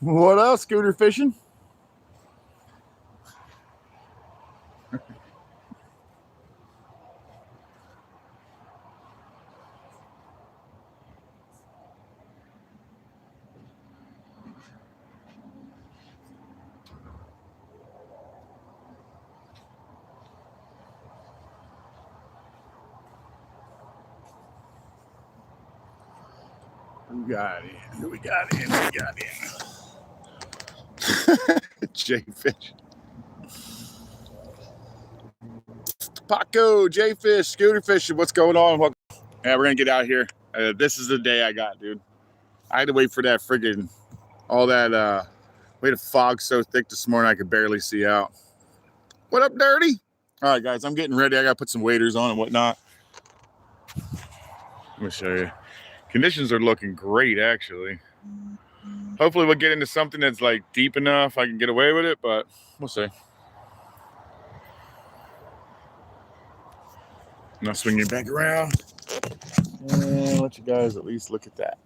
What else? Scooter fishing? Who got in? Who we got in? Who we got in? J-Fish. Paco, J-Fish, scooter fishing. What's going on? Yeah, we're going to get out here. This is the day I got, dude. I had to wait for that friggin' all that, we had a fog so thick this morning I could barely see out. What up, Dirty? All right, guys, I'm getting ready. I got to put some waders on and whatnot. Let me show you. Conditions are looking great, actually. Hopefully we'll get into something that's like deep enough I can get away with it, but we'll see. Now swinging back around and let you guys at least look at that.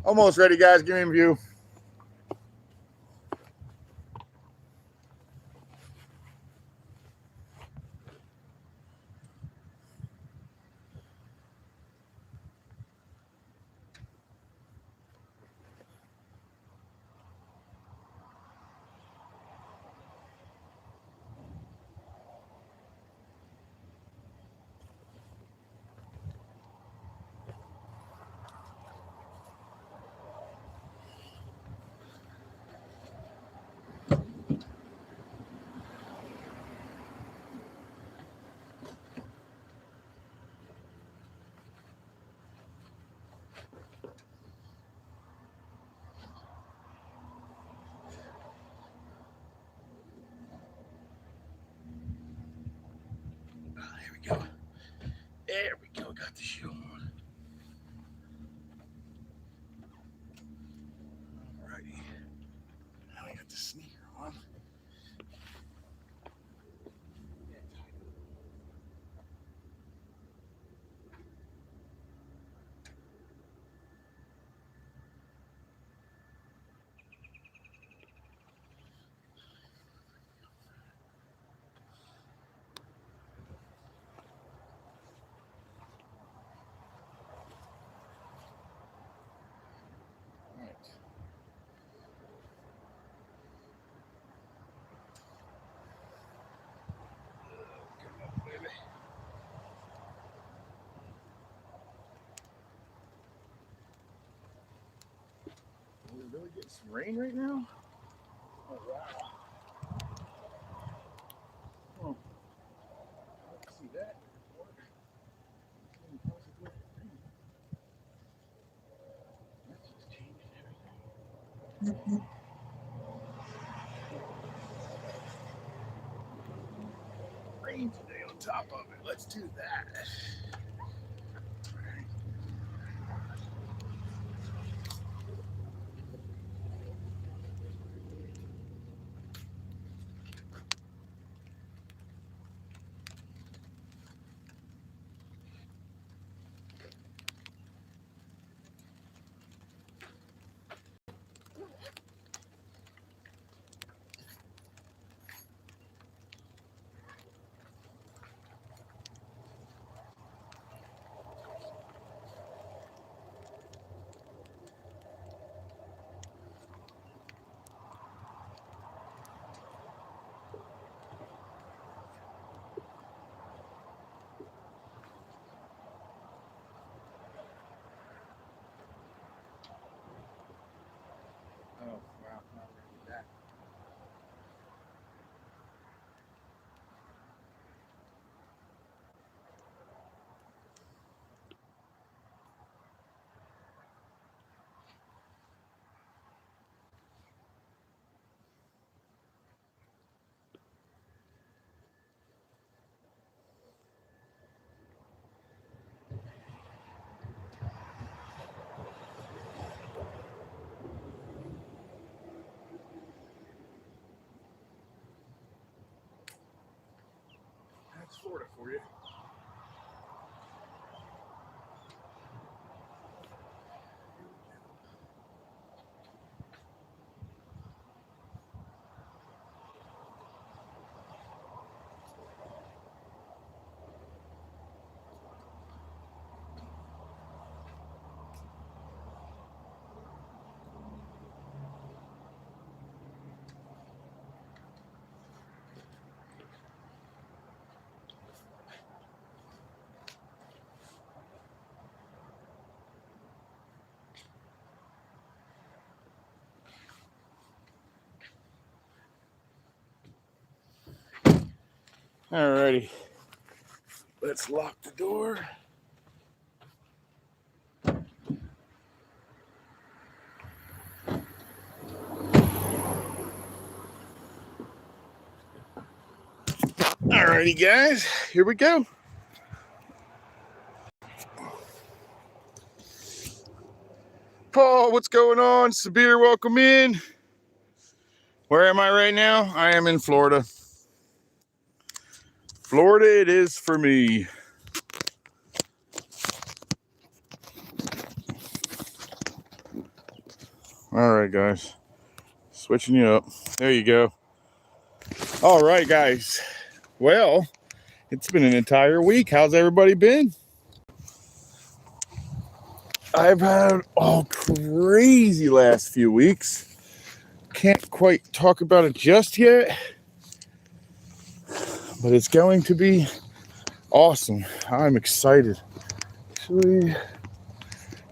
Almost ready, guys. Give me a view. Go. There we go. Got the shoe on. Alrighty. Now we got the sneaker on. We're really getting some rain right now? Oh, wow. Oh. Let's see that. That's just changing everything. Rain today on top of it. Let's do that. sort it for you. Alrighty, let's lock the door. Alrighty, guys, here we go. Paul, what's going on? Sabir, welcome in. Where am I right now? I am in Florida. Florida it is for me. All right, guys. Switching you up. There you go. All right, guys. Well, it's been an entire week. How's everybody been? I've had crazy last few weeks. Can't quite talk about it just yet, but it's going to be awesome. I'm excited. Actually,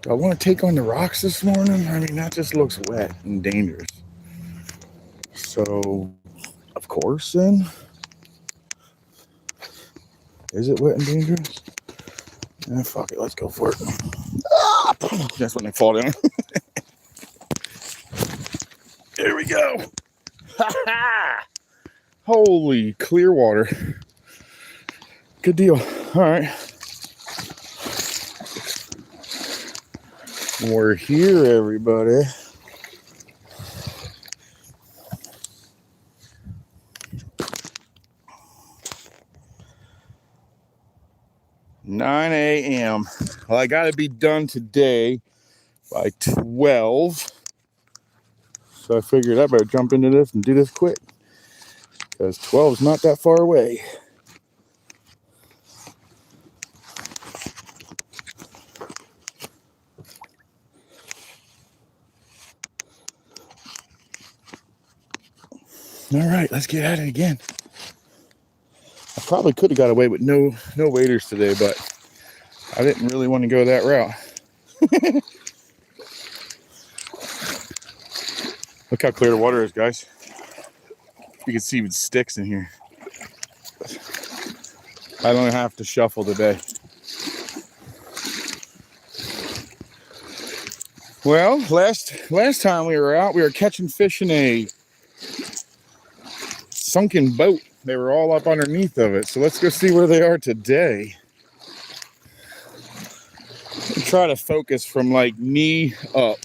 do I want to take on the rocks this morning? I mean, that just looks wet and dangerous. So, of course, then. Is it wet and dangerous? Fuck it, let's go for it. Ah! That's when they fall down. There we go. Holy clear water. Good deal. All right. We're here, everybody. (9 a.m.) Well, I got to be done today by 12. So I figured I better jump into this and do this quick, because 12 is not that far away. All right, let's get at it again. I probably could have got away with no waders today, but I didn't really want to go that route. Look how clear the water is, guys. You can see with sticks in here. I don't have to shuffle today. Well, last time we were out, we were catching fish in a sunken boat. They were all up underneath of it. So let's go see where they are today. Try to focus from like knee up.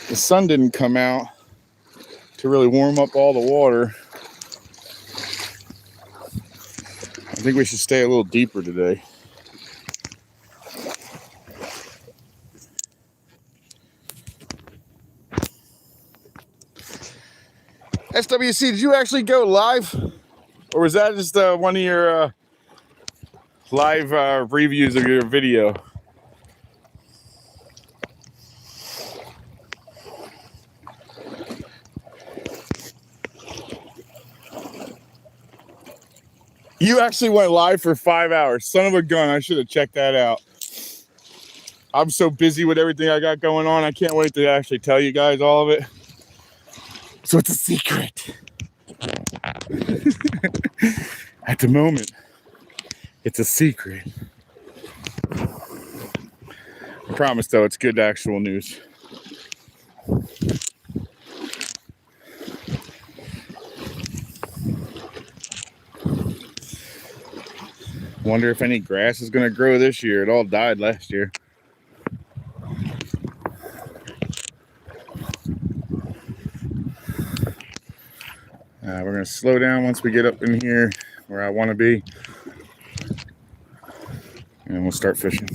The sun didn't come out to really warm up all the water. I think we should stay a little deeper today. SWC, did you actually go live? Or was that just one of your live reviews of your video? You actually went live for 5 hours. Son of a gun, I should have checked that out. I'm so busy with everything I got going on. I can't wait to actually tell you guys all of it. So it's a secret. At the moment, it's a secret. I promise, though, it's good actual news. Wonder if any grass is going to grow this year. It all died last year. gonna slow down once we get up in here where I want to be, and we'll start fishing.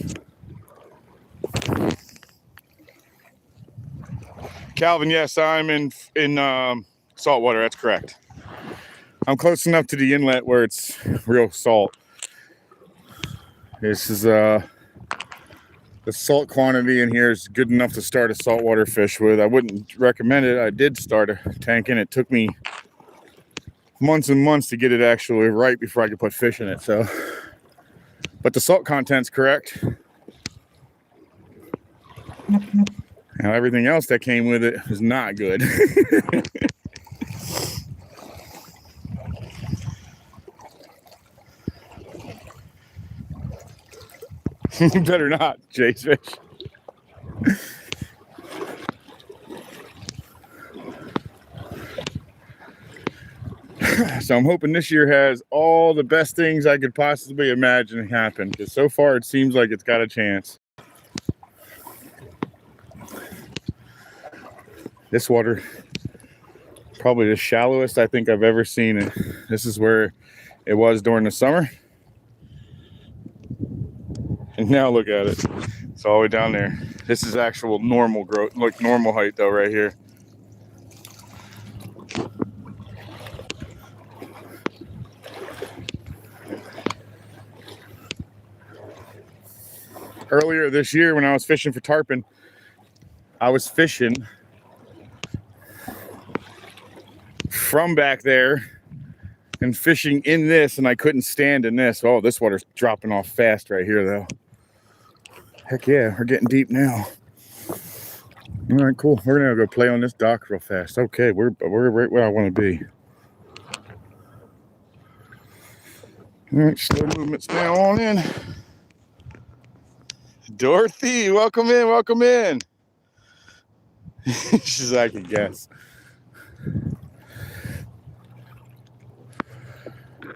Calvin, yes, I'm in saltwater. That's correct. I'm close enough to the inlet where it's real salt. This is the salt quantity in here is good enough to start a saltwater fish with. I wouldn't recommend it. I did start a tank and it took me months and months to get it actually right before I could put fish in it. So, but the salt content's correct. Now everything else that came with it is not good. Better not, Jay's fish. So I'm hoping this year has all the best things I could possibly imagine happen, because so far it seems like it's got a chance. This water, probably the shallowest I think I've ever seen it. This is where it was during the summer. And now look at it. It's all the way down there. This is actual normal growth, like normal height though right here. Earlier this year when I was fishing for tarpon, I was fishing from back there and fishing in this, and I couldn't stand in this. Oh, this water's dropping off fast right here though. Heck yeah, we're getting deep now. All right, cool. We're gonna go play on this dock real fast. Okay, we're right where I want to be. All right, slow movements now on in. Dorothy, welcome in, welcome in. She's like, I can guess.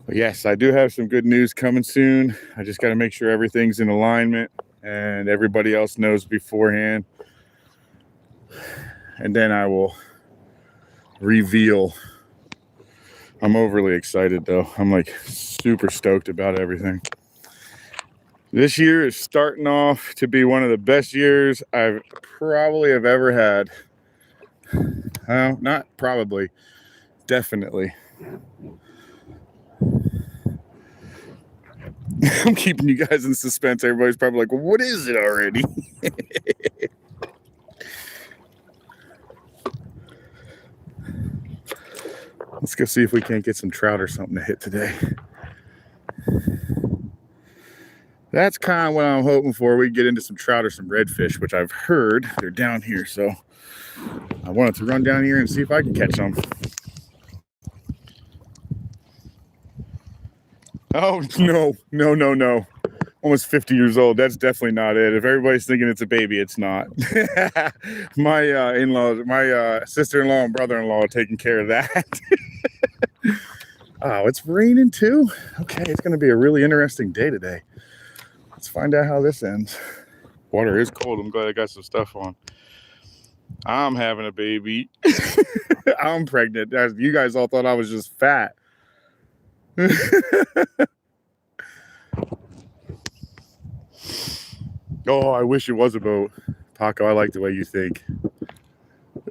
But yes, I do have some good news coming soon. I just got to make sure everything's in alignment and everybody else knows beforehand. And then I will reveal. I'm overly excited though. I'm like super stoked about everything. This year is starting off to be one of the best years I've probably have ever had. Not probably, definitely. I'm keeping you guys in suspense. Everybody's probably like, well, what is it already? Let's go see if we can't get some trout or something to hit today. That's kind of what I'm hoping for. We get into some trout or some redfish, which I've heard they're down here. So I wanted to run down here and see if I can catch some. Oh, no. Almost 50 years old. That's definitely not it. If everybody's thinking it's a baby, it's not. My in-laws, my sister-in-law and brother-in-law are taking care of that. Oh, it's raining too? Okay, it's going to be a really interesting day today. Let's find out how this ends. Water is cold. I'm glad I got some stuff on. I'm having a baby. I'm pregnant. You guys all thought I was just fat. Oh, I wish it was a boat. Paco, I like the way you think.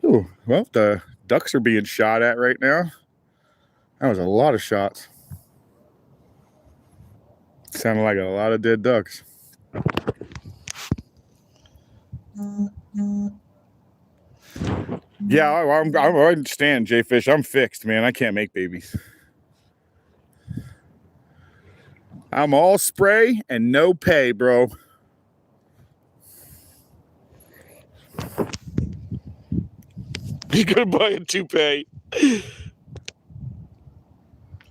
Ooh, well, the ducks are being shot at right now. That was a lot of shots. Sounded like a lot of dead ducks. Yeah, I understand, J-Fish. I'm fixed, man. I can't make babies. I'm all spray and no pay, bro. You could buy a toupee.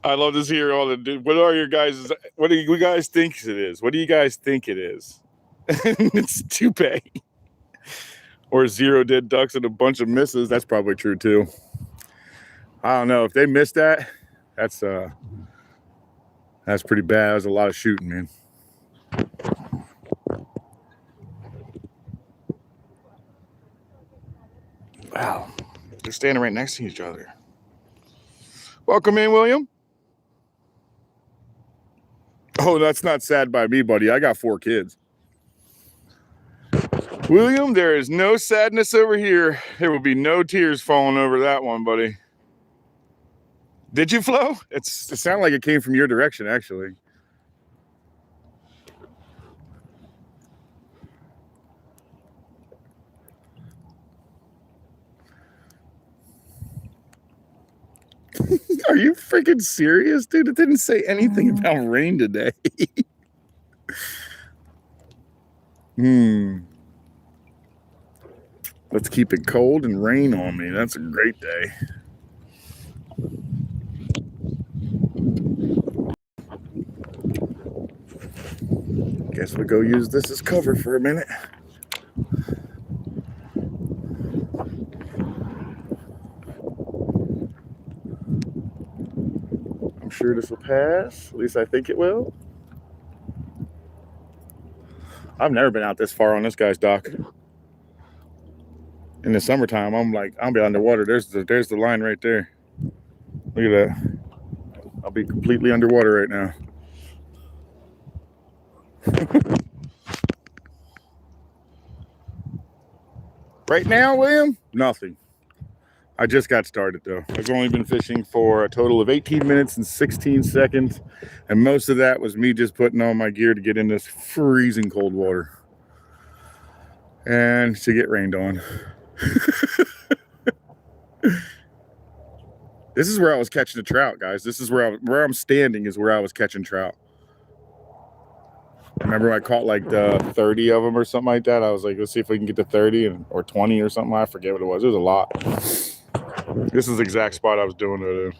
I love to hear all the. What are your guys? What do you guys think it is? What do you guys think it is? It's toupee. Or 0 dead ducks and a bunch of misses. That's probably true too. I don't know if they missed that. That's pretty bad. That was a lot of shooting, man. Wow, they're standing right next to each other. Welcome in, William. Oh, that's not sad by me, buddy. I got 4 kids. William, there is no sadness over here. There will be no tears falling over that one, buddy. Did you, Flo? It sounded like it came from your direction, actually. Are you freaking serious, dude? It didn't say anything about rain today. Let's keep it cold and rain on me. That's a great day. Guess we'll go use this as cover for a minute. I'm sure this will pass. At least I think it will. I've never been out this far on this guy's dock. In the summertime, I'm like, I'll be underwater. There's the line right there. Look at that. I'll be completely underwater right now. Right now, William, nothing. I just got started though. I've only been fishing for a total of 18 minutes and 16 seconds. And most of that was me just putting on my gear to get in this freezing cold water. And to get rained on. This is where I was catching a trout, guys. This is where I'm standing is where I was catching trout. Remember I caught like the 30 of them or something like that. I was like, let's see if we can get to 30 or 20 or something. I forget what it was. It was a lot. This is the exact spot I was doing it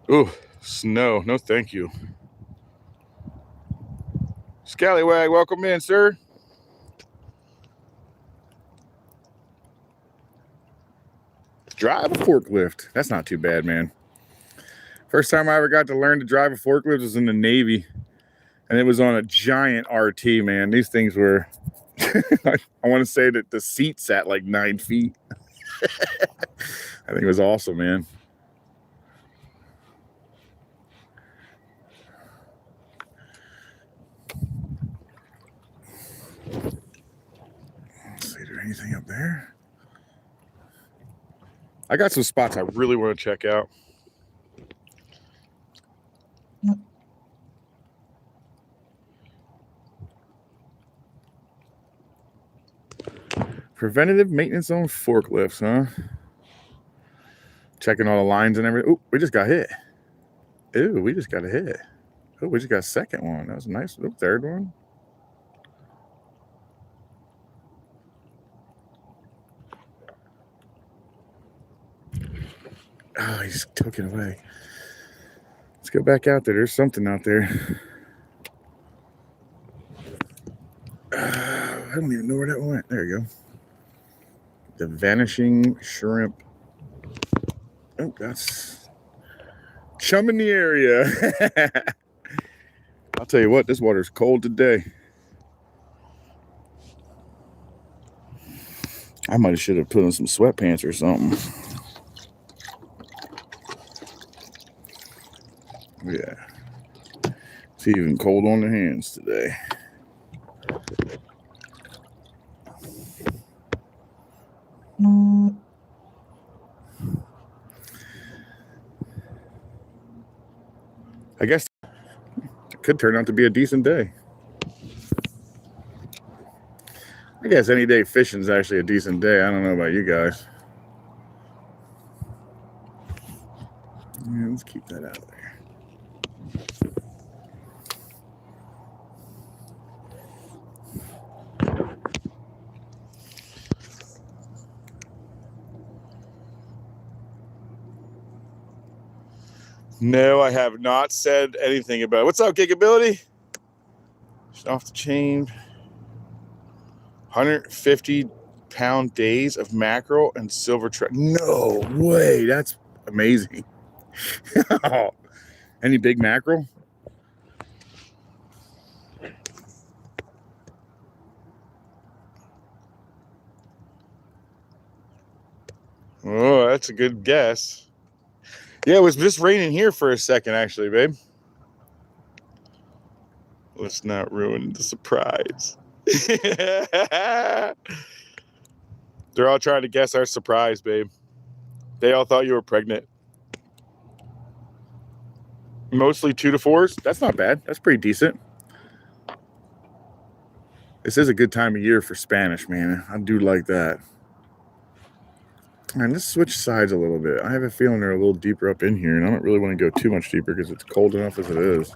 in. Ooh, snow. No, thank you. Scallywag, welcome in, sir. Drive a forklift. That's not too bad, man. First time I ever got to learn to drive a forklift was in the Navy. And it was on a giant RT, man. These things were, I want to say that the seat sat like 9 feet. I think it was awesome, man. Let's see, is there anything up there? I got some spots I really want to check out. Preventative maintenance on forklifts, huh? Checking all the lines and everything. Oh, we just got hit. Ooh, we just got a hit. Oh, we just got a second one. That was a nice. Oh, third one. Oh, he just took it away. Let's go back out there. There's something out there. I don't even know where that went. There you go. The vanishing shrimp. Oh, that's chum in the area. I'll tell you what, this water's cold today. I might have should have put on some sweatpants or something. Yeah. It's even cold on the hands today. I guess it could turn out to be a decent day. I guess any day fishing is actually a decent day. I don't know about you guys. Yeah, let's keep that out of there. No, I have not said anything about it. What's up, Giggability? Just off the chain. 150-pound days of mackerel and silver trout. No way. That's amazing. Any big mackerel? Oh, that's a good guess. Yeah, it was just raining here for a second, actually, babe. Let's not ruin the surprise. They're all trying to guess our surprise, babe. They all thought you were pregnant. Mostly 2 to 4s. That's not bad. That's pretty decent. This is a good time of year for Spanish, man. I do like that. And let's switch sides a little bit. I have a feeling they're a little deeper up in here, and I don't really want to go too much deeper because it's cold enough as it is.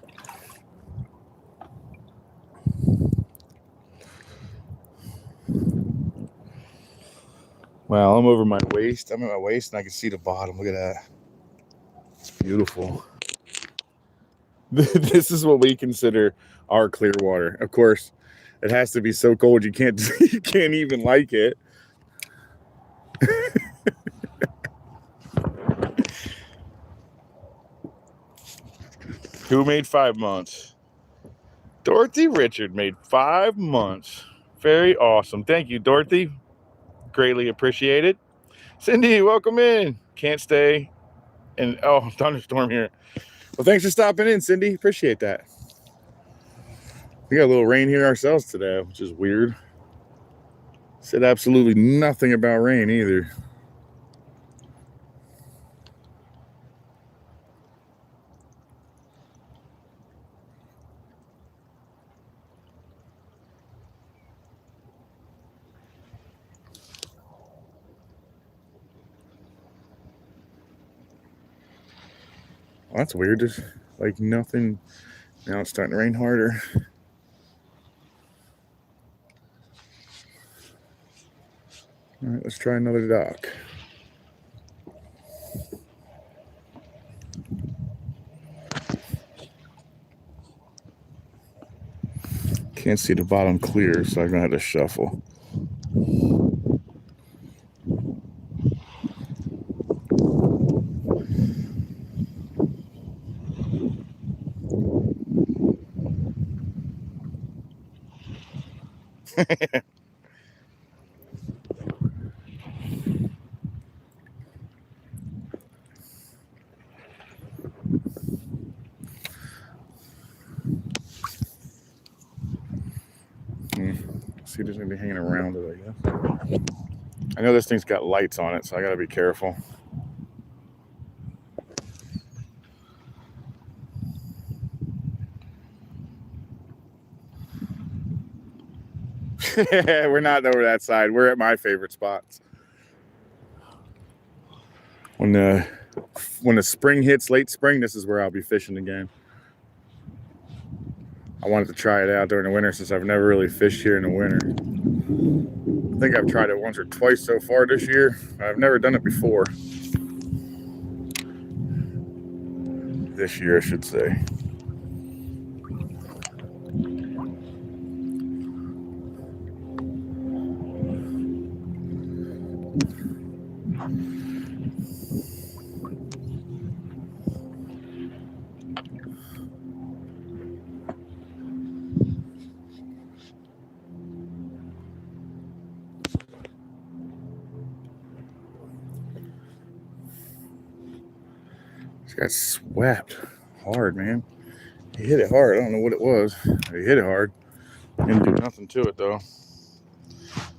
Wow, I'm over my waist. I'm at my waist, and I can see the bottom. Look at that. It's beautiful. This is what we consider our clear water. Of course, it has to be so cold you can't you can't even like it. Who made 5 months? Dorothy Richard made 5 months. Very awesome. Thank you, Dorothy. Greatly appreciated. Cindy, welcome in. Can't stay. And oh, thunderstorm here. Well, thanks for stopping in, Cindy. Appreciate that. We got a little rain here ourselves today, which is weird. Said absolutely nothing about rain either. Well, that's weird. Just like nothing. Now it's starting to rain harder. All right, let's try another dock. Can't see the bottom clear, so I'm gonna have to shuffle. See, there's gonna be hanging around it, I guess. I know this thing's got lights on it, so I gotta be careful. We're not over that side. We're at my favorite spots. When the spring hits, late spring, this is where I'll be fishing again. I wanted to try it out during the winter since I've never really fished here in the winter. I think I've tried it once or twice so far this year. I've never done it before. This year, I should say. Just got swept hard, man. He hit it hard. I don't know what it was. He hit it hard. Didn't do nothing to it, though.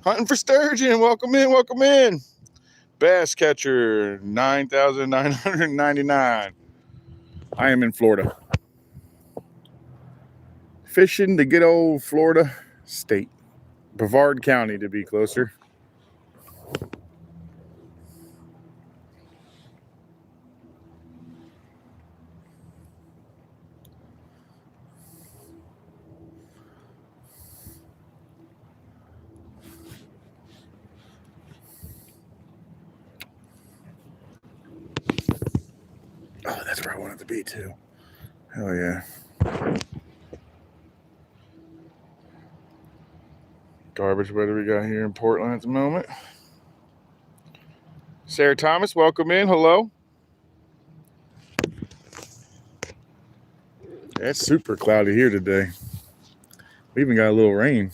Hunting for sturgeon. Welcome in. Welcome in. Bass catcher, 9,999. I am in Florida. Fishing the good old Florida state. Brevard County, to be closer. Oh, that's where I wanted to be, too. Hell yeah. Garbage weather we got here in Portland at the moment. Sarah Thomas, welcome in. Hello. It's super cloudy here today. We even got a little rain.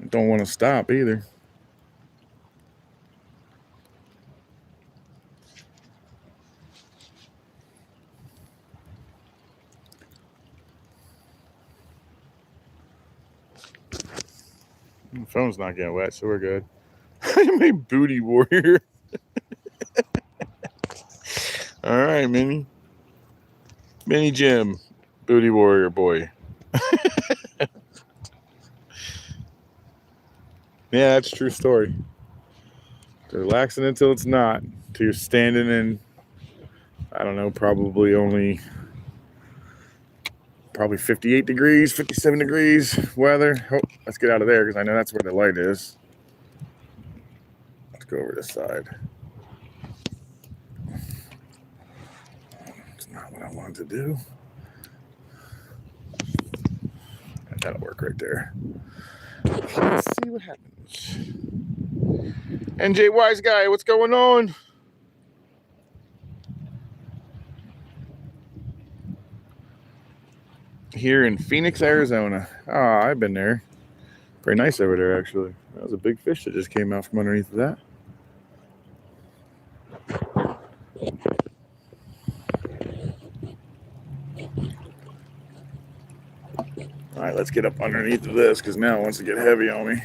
Don't want to stop either. The phone's not getting wet, so we're good. I'm a booty warrior. All right, Minnie. Minnie Jim, booty warrior boy. Yeah, that's a true story. They're relaxing until it's not. Until you're standing in, I don't know, probably 58 degrees, 57 degrees weather. Oh, let's get out of there because I know that's where the light is. Let's go over this side. It's not what I wanted to do. That'll work right there. Let's see what happens. NJ Wise Guy, what's going on? Here in Phoenix, Arizona. Oh, I've been there. Pretty nice over there, actually. That was a big fish that just came out from underneath of that. All right, let's get up underneath of this because now it wants to get heavy on me.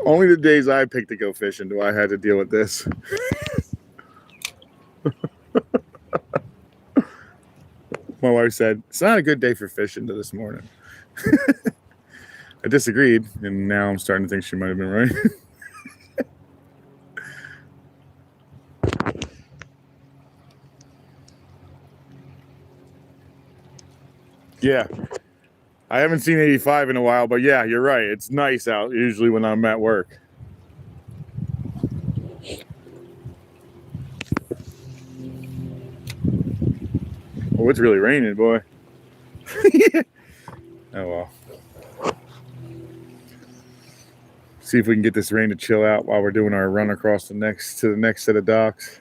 Only the days I picked to go fishing do I had to deal with this. My wife said, it's not a good day for fishing this morning. I disagreed, and now I'm starting to think she might have been right. Yeah. I haven't seen 85 in a while, but yeah, you're right. It's nice out usually when I'm at work. Oh, it's really raining, boy. Oh, well. See if we can get this rain to chill out while we're doing our run across the next set of docks.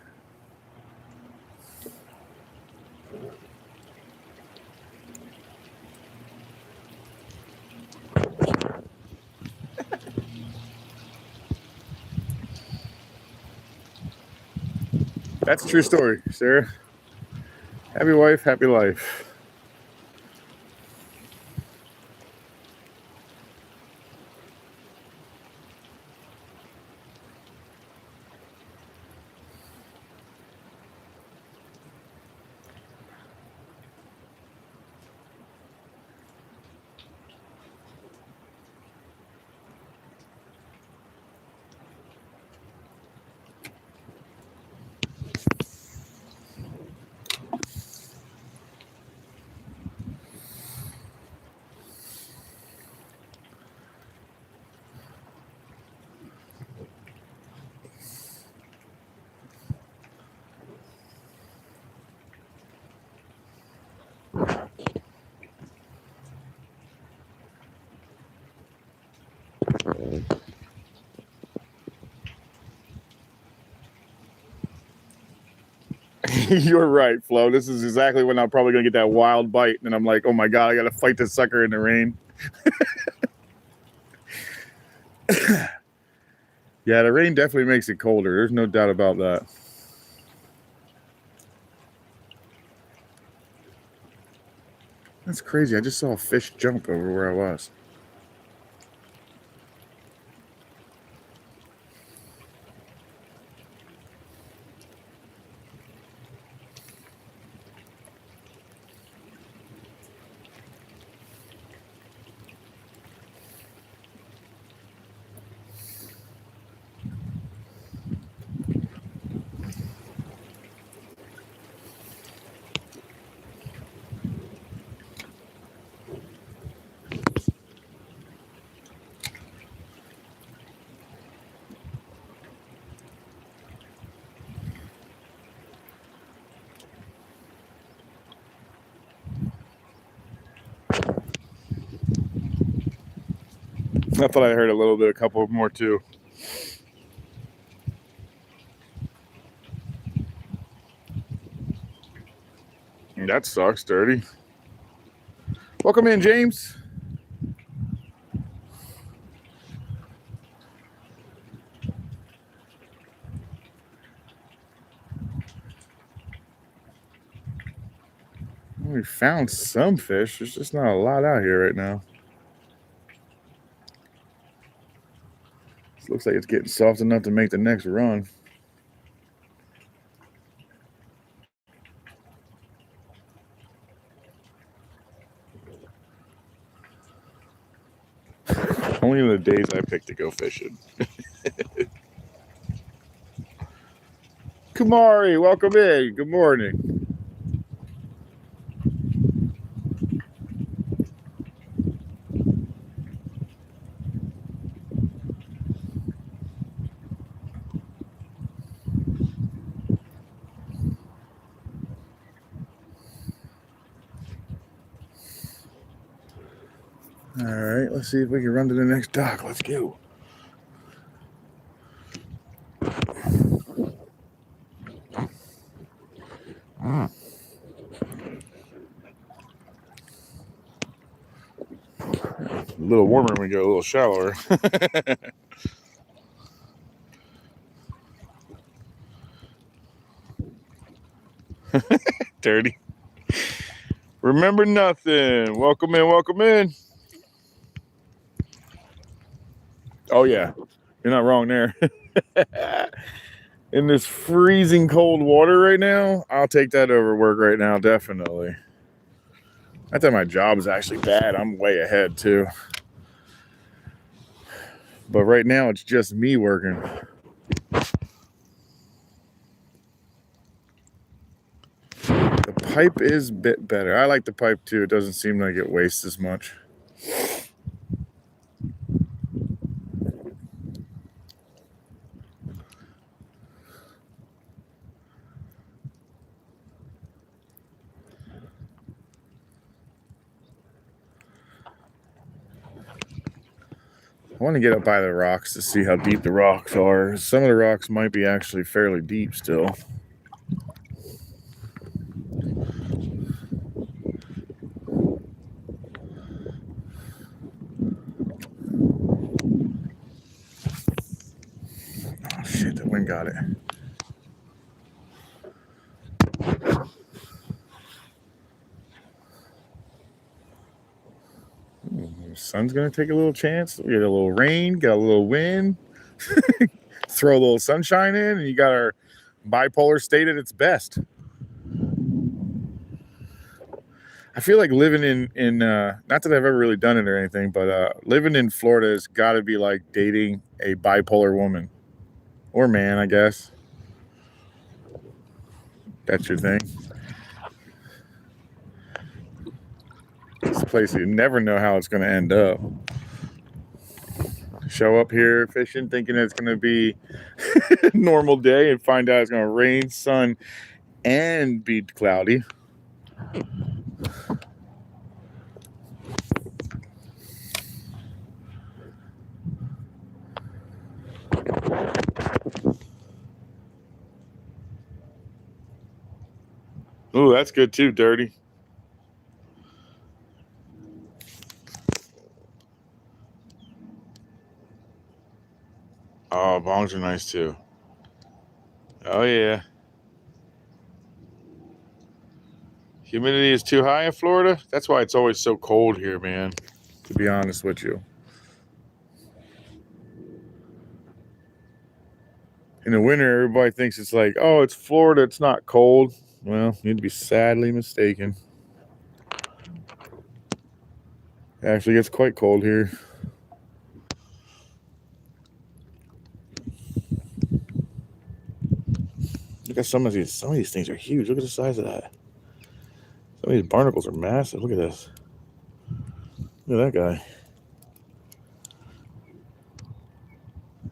That's a true story, Sarah. Happy wife, happy life. You're right, Flo. This is exactly when I'm probably going to get that wild bite. And I'm like, oh my God, I got to fight this sucker in the rain. Yeah, the rain definitely makes it colder. There's no doubt about that. That's crazy. I just saw a fish jump over where I was. I thought I heard a couple more too. That sucks, dirty. Welcome in, James. We found some fish. There's just not a lot out here right now. This looks like it's getting soft enough to make the next run. Only in the days I pick to go fishing. Kumari, welcome in. Good morning. All right, let's see if we can run to the next dock. Let's go. A little warmer when we go a little shallower. Dirty. Remember nothing. Welcome in, welcome in. Oh yeah, you're not wrong there. In this freezing cold water right now, I'll take that over work right now, definitely. I thought my job is actually bad. I'm way ahead too. But right now it's just me working. The pipe is a bit better. I like the pipe too. It doesn't seem like it wastes as much. I want to get up by the rocks to see how deep the rocks are. Some of the rocks might be actually fairly deep still. Oh shit, the wind got it. The sun's gonna take a little chance. We get a little rain, got a little wind, throw a little sunshine in, and you got our bipolar state at its best. I feel like living in not that I've ever really done it or anything, but living in Florida has got to be like dating a bipolar woman or man, I guess. That's your thing. This place, you never know how it's going to end up. Show up here fishing thinking it's going to be a normal day and find out it's going to rain, sun, and be cloudy. Ooh, that's good too, Dirty. Oh, bongs are nice too. Oh yeah. Humidity is too high in Florida. That's why it's always so cold here, man. To be honest with you. In the winter, everybody thinks it's like, oh, it's Florida, it's not cold. Well, you'd be sadly mistaken. It actually gets quite cold here. Look at some of these things are huge. Look at the size of that. Some of these barnacles are massive. Look at this. Look at that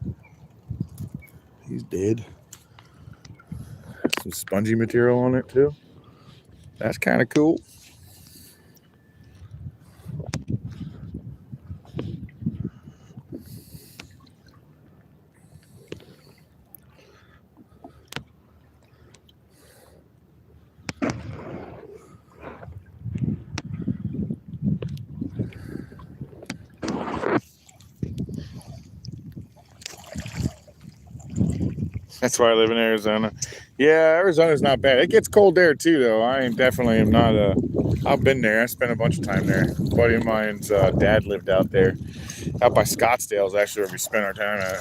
guy. He's dead. Some spongy material on it too. That's kind of cool. That's why I live in Arizona. Yeah, Arizona's not bad. It gets cold there too, though. I definitely am not a. I've been there. I spent a bunch of time there. A buddy of mine's dad lived out there, out by Scottsdale is actually where we spent our time at.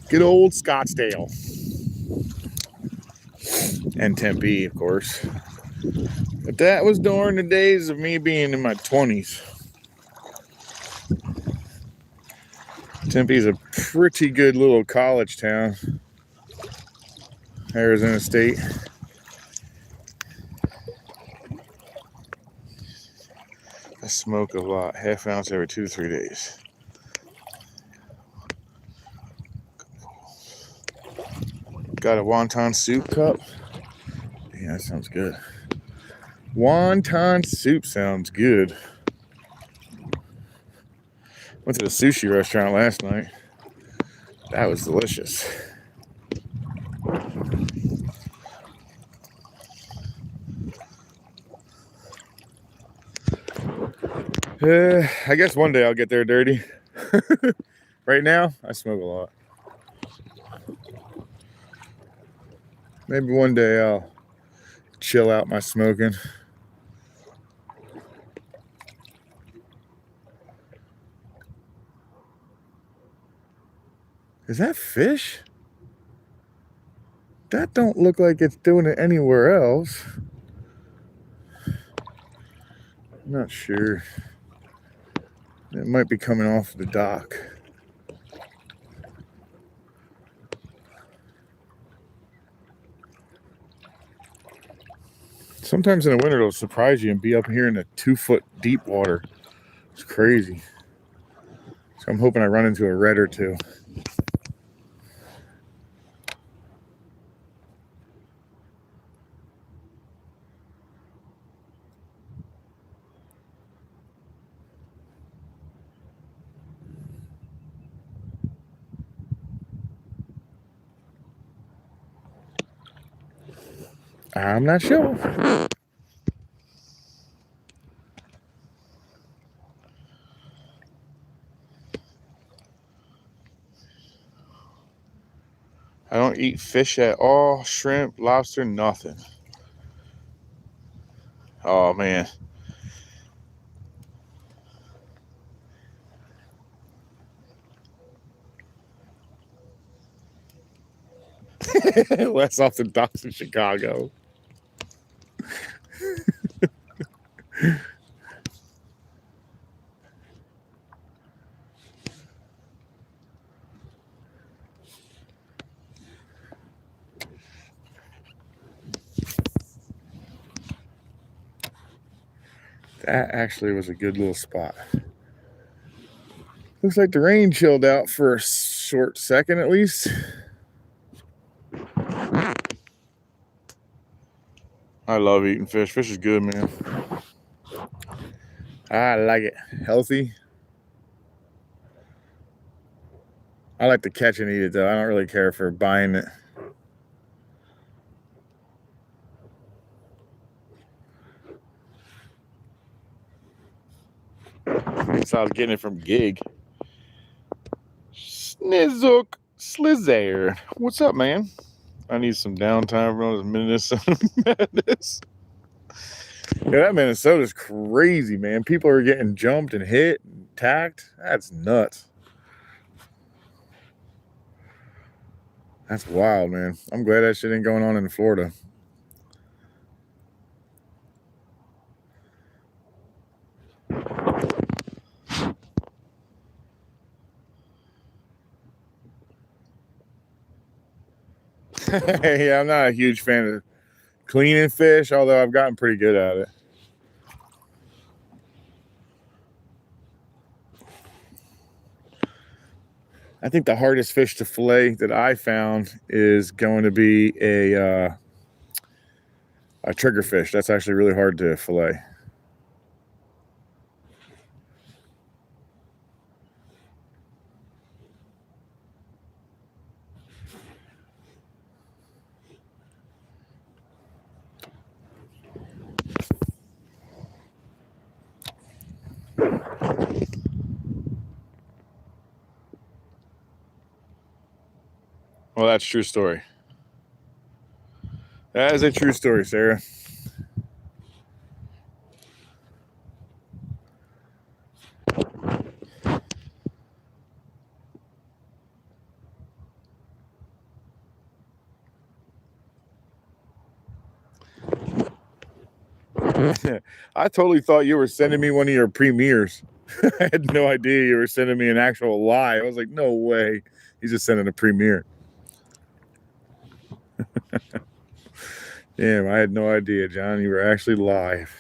Good old Scottsdale. And Tempe, of course. But that was during the days of me being in my 20s. Tempe's a pretty good little college town. Arizona State. I smoke a lot. Half ounce every 2 to 3 days. Got a wonton soup cup. Yeah, that sounds good. Wonton soup sounds good. Went to the sushi restaurant last night. That was delicious. I guess one day I'll get there dirty. Right now, I smoke a lot. Maybe one day I'll chill out my smoking. Is that fish? That don't look like it's doing it anywhere else. I'm not sure. It might be coming off the dock. Sometimes in the winter it'll surprise you and be up here in the 2-foot deep water. It's crazy. So I'm hoping I run into a red or two. I'm not sure. I don't eat fish at all. Shrimp, lobster, nothing. Oh, man. Less off the docks in Chicago. That actually was a good little spot. Looks like the rain chilled out for a short second at least. I love eating fish. Fish is good, man. I like it. Healthy. I like to catch and eat it though. I don't really care for buying it. So I was getting it from Gig. Snizook Slizzer. What's up, man? I need some downtime from this Minnesota madness. Yeah, that Minnesota's crazy, man. People are getting jumped and hit and tacked. That's nuts. That's wild, man. I'm glad that shit ain't going on in Florida. Yeah, I'm not a huge fan of cleaning fish, although I've gotten pretty good at it. I think the hardest fish to fillet that I found is going to be a triggerfish. That's actually really hard to fillet. Well, that's a true story. That is a true story, Sarah. I totally thought you were sending me one of your premieres. I had no idea you were sending me an actual live. I was like, no way. He's just sending a premiere. Damn, I had no idea, John. You were actually live.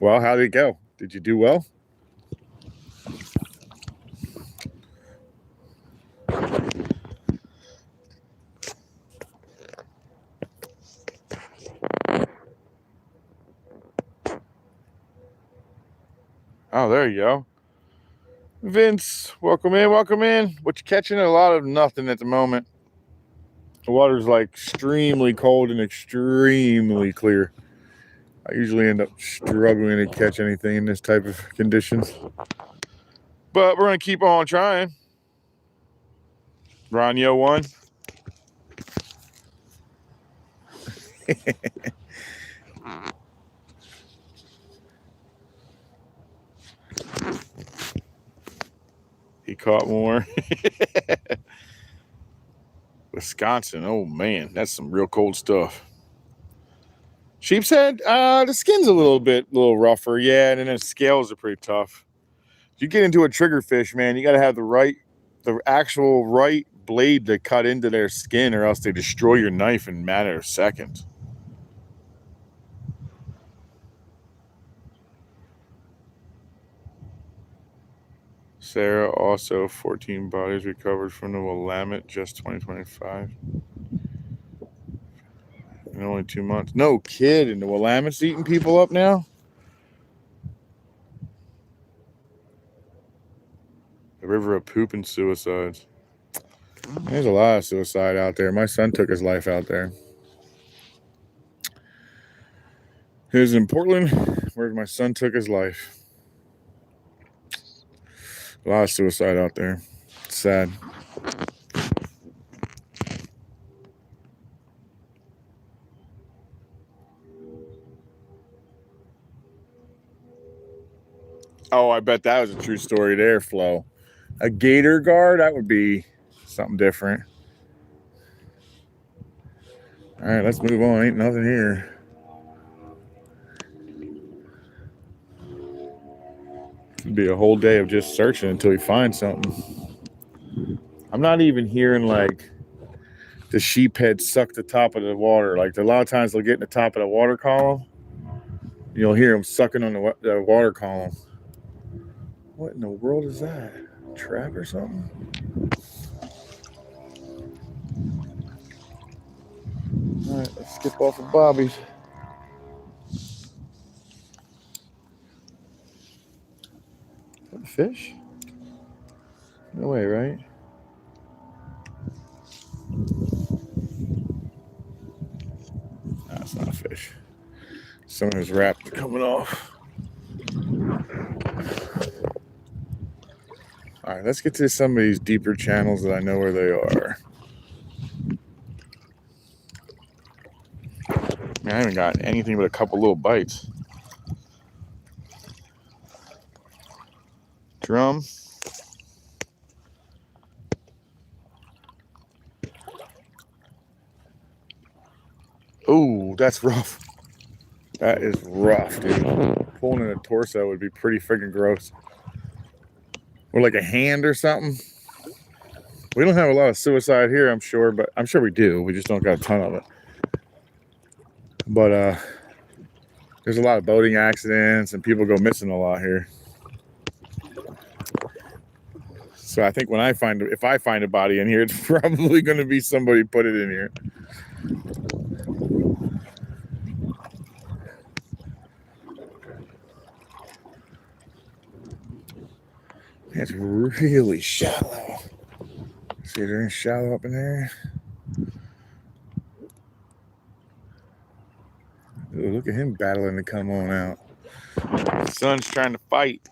Well, how did it go? Did you do well? Oh, there you go. Vince, welcome in, welcome in. What you catching? A lot of nothing at the moment. The water's like extremely cold and extremely clear. I usually end up struggling to catch anything in this type of conditions. But we're going to keep on trying. Ronyo won. He caught more. Wisconsin, oh man, that's some real cold stuff. Sheepshead, the skin's a little rougher, yeah, and then the scales are pretty tough. If you get into a triggerfish, man, you got to have the actual right blade to cut into their skin, or else they destroy your knife in a matter of seconds. Sarah, also 14 bodies recovered from the Willamette, just 2025. In only 2 months. No kidding. The Willamette's eating people up now? The river of poop and suicides. There's a lot of suicide out there. My son took his life out there. He was in Portland, where my son took his life. A lot of suicide out there. It's sad. Oh, I bet that was a true story there, Flo. A gator guard, that would be something different. All right, let's move on. Ain't nothing here. It'd be a whole day of just searching until we find something. I'm not even hearing like the sheephead suck the top of the water. Like a lot of times they'll get in the top of the water column. You'll hear them sucking on the water column. What in the world is that? Trap or something? All right, let's skip off of Bobby's. What, fish? No way, right? That's not a fish. Some of his wraps are coming off. All right, let's get to some of these deeper channels that I know where they are. Man, I haven't got anything but a couple little bites. Drum. Oh, that's rough. That is rough, dude. Pulling in a torso would be pretty freaking gross. Or like a hand or something. We don't have a lot of suicide here, I'm sure, but I'm sure we do. We just don't got a ton of it. But there's a lot of boating accidents and people go missing a lot here. So I think if I find a body in here, it's probably going to be somebody put it in here. It's really shallow. See, there's shallow up in there. Ooh, look at him battling to come on out. The sun's trying to fight.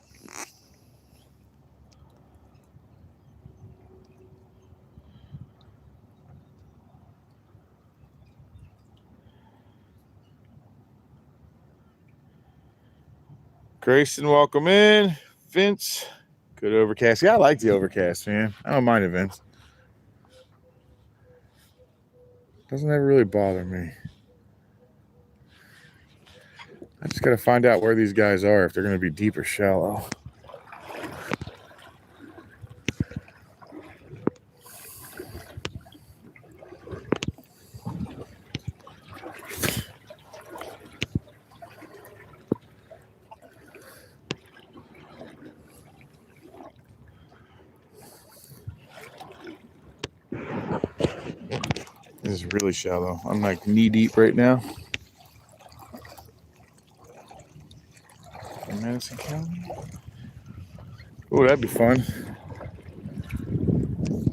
Grayson, welcome in. Vince, good overcast. Yeah, I like the overcast, man. I don't mind it, Vince. Doesn't ever really bother me. I just got to find out where these guys are, if they're going to be deep or shallow. This is really shallow. I'm like knee deep right now. Madison County. Oh, that'd be fun.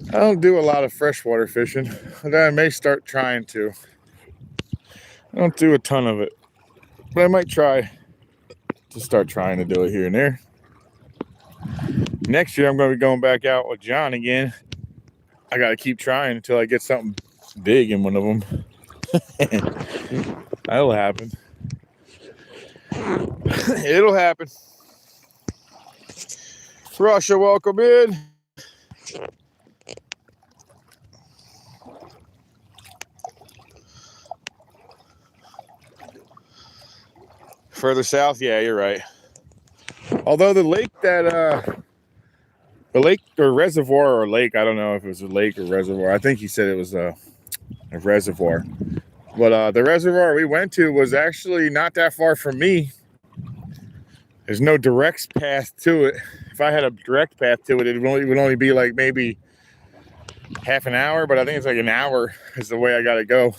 I don't do a lot of freshwater fishing, but I may start trying to. I don't do a ton of it, but I might try to start trying to do it here and there. Next year, I'm going to be going back out with John again. I got to keep trying until I get something big in one of them. That'll happen. It'll happen. Russia, welcome in. Further south, yeah, you're right. Although the lake that the lake or reservoir or lake, I don't know if it was a lake or reservoir. I think he said it was a reservoir. But the reservoir we went to was actually not that far from me. There's no direct path to it. If I had a direct path to it, it would only be like maybe half an hour, but I think it's like an hour is the way I got to go.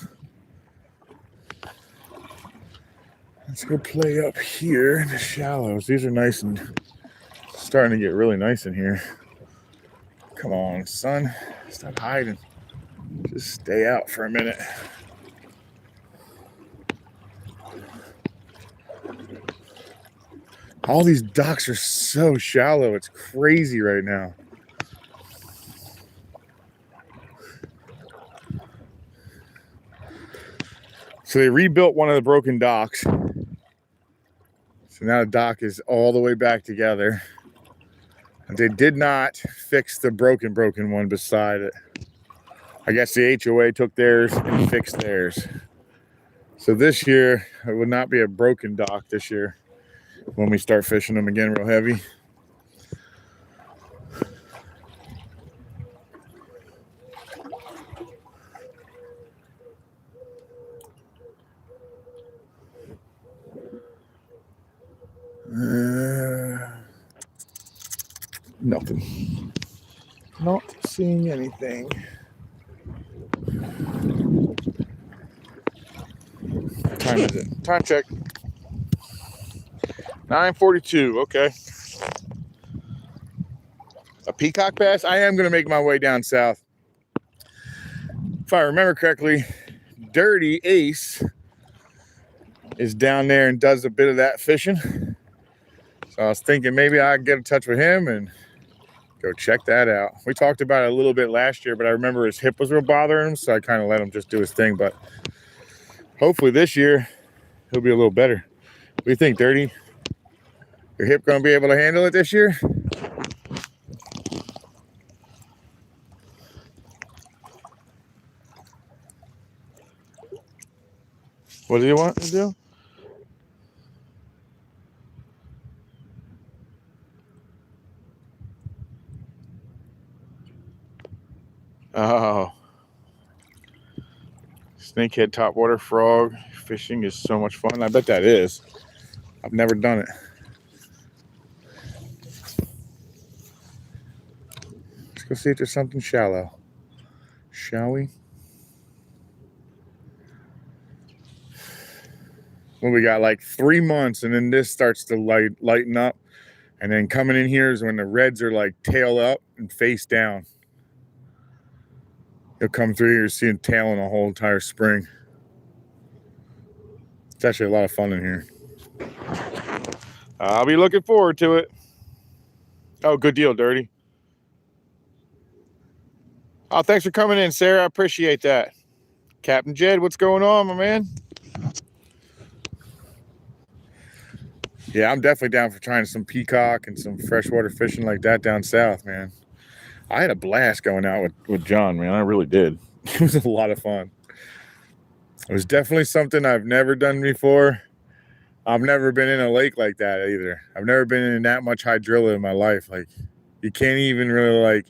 Let's go play up here in the shallows. These are nice and starting to get really nice in here. Come on, son. Stop hiding. Just stay out for a minute. All these docks are so shallow. It's crazy right now. So they rebuilt one of the broken docks. So now the dock is all the way back together. And they did not fix the broken one beside it. I guess the HOA took theirs and fixed theirs. So this year, it would not be a broken dock this year when we start fishing them again real heavy. Nothing. Not seeing anything. What time is it? Time check. 9:42. Okay. A peacock bass? I am going to make my way down south. If I remember correctly, Dirty Ace is down there and does a bit of that fishing. So I was thinking maybe I'd get in touch with him and go check that out. We talked about it a little bit last year, but I remember his hip was real bothering him, so I kind of let him just do his thing. But hopefully this year he'll be a little better. What do you think, Dirty? Your hip going to be able to handle it this year? What do you want to do? Oh. Snakehead topwater frog fishing is so much fun. I bet that is. I've never done it. Let's go see if there's something shallow. Shall we? Well, we got like 3 months, and then this starts to lighten up. And then coming in here is when the reds are like tail up and face down. You'll come through here seeing tailing a whole entire spring. It's actually a lot of fun in here. I'll be looking forward to it. Oh, good deal, Dirty. Oh, thanks for coming in, Sarah. I appreciate that. Captain Jed, what's going on, my man? Yeah, I'm definitely down for trying some peacock and some freshwater fishing like that down south, man. I had a blast going out with John, man. I really did. It was a lot of fun. It was definitely something I've never done before. I've never been in a lake like that either. I've never been in that much hydrilla in my life. Like, you can't even really like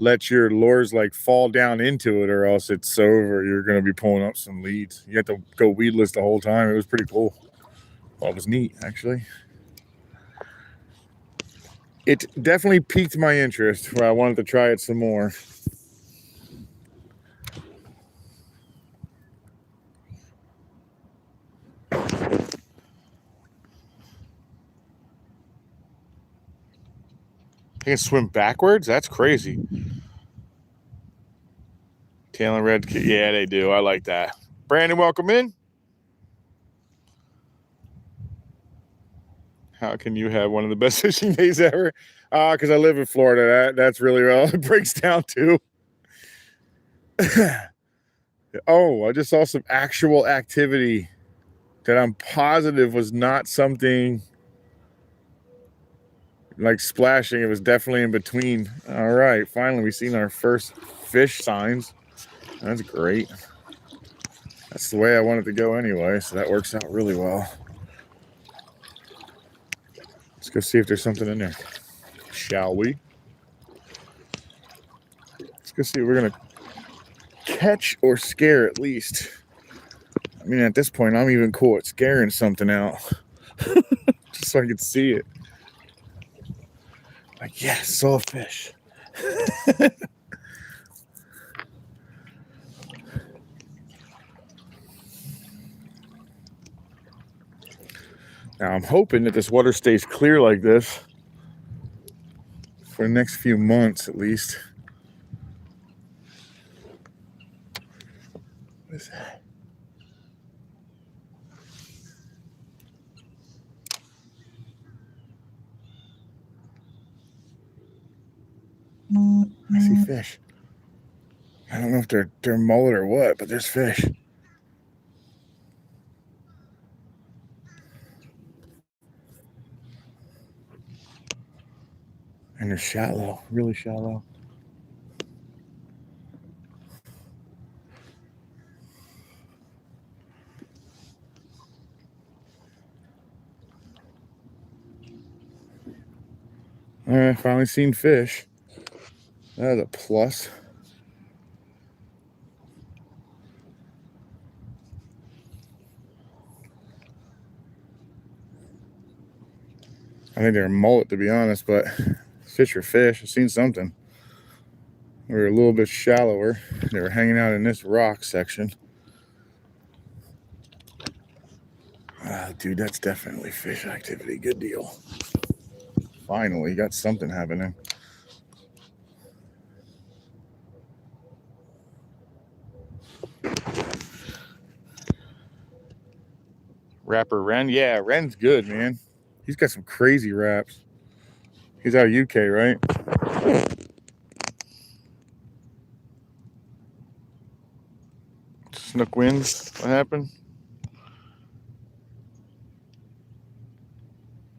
let your lures like fall down into it, or else it's over. You're gonna be pulling up some leads. You have to go weedless the whole time. It was pretty cool. Well, it was neat, actually. It definitely piqued my interest where I wanted to try it some more. They can swim backwards? That's crazy. Tail and red. Yeah, they do. I like that. Brandon, welcome in. How can you have one of the best fishing days ever? Because I live in Florida. That's really all it breaks down to. Oh, I just saw some actual activity that I'm positive was not something like splashing. It was definitely in between. All right, finally we've seen our first fish signs. That's great. That's the way I wanted to go anyway, so that works out really well. Let's go see if there's something in there. Shall we? Let's go see if we're gonna catch or scare at least. I mean, at this point, I'm even cool at scaring something out. Just so I can see it. Like, yes, saw a fish. Now, I'm hoping that this water stays clear like this for the next few months, at least. What is that? I see fish. I don't know if they're mullet or what, but there's fish. And they're shallow, really shallow. All right, finally seen fish. That's a plus. I think they're a mullet, to be honest, but fish are fish. I've seen something. They were a little bit shallower. They were hanging out in this rock section. Dude, that's definitely fish activity. Good deal. Finally, got something happening. Rapper Ren? Yeah, Ren's good, man. He's got some crazy raps. He's out of UK, right? Snook wins. What happened?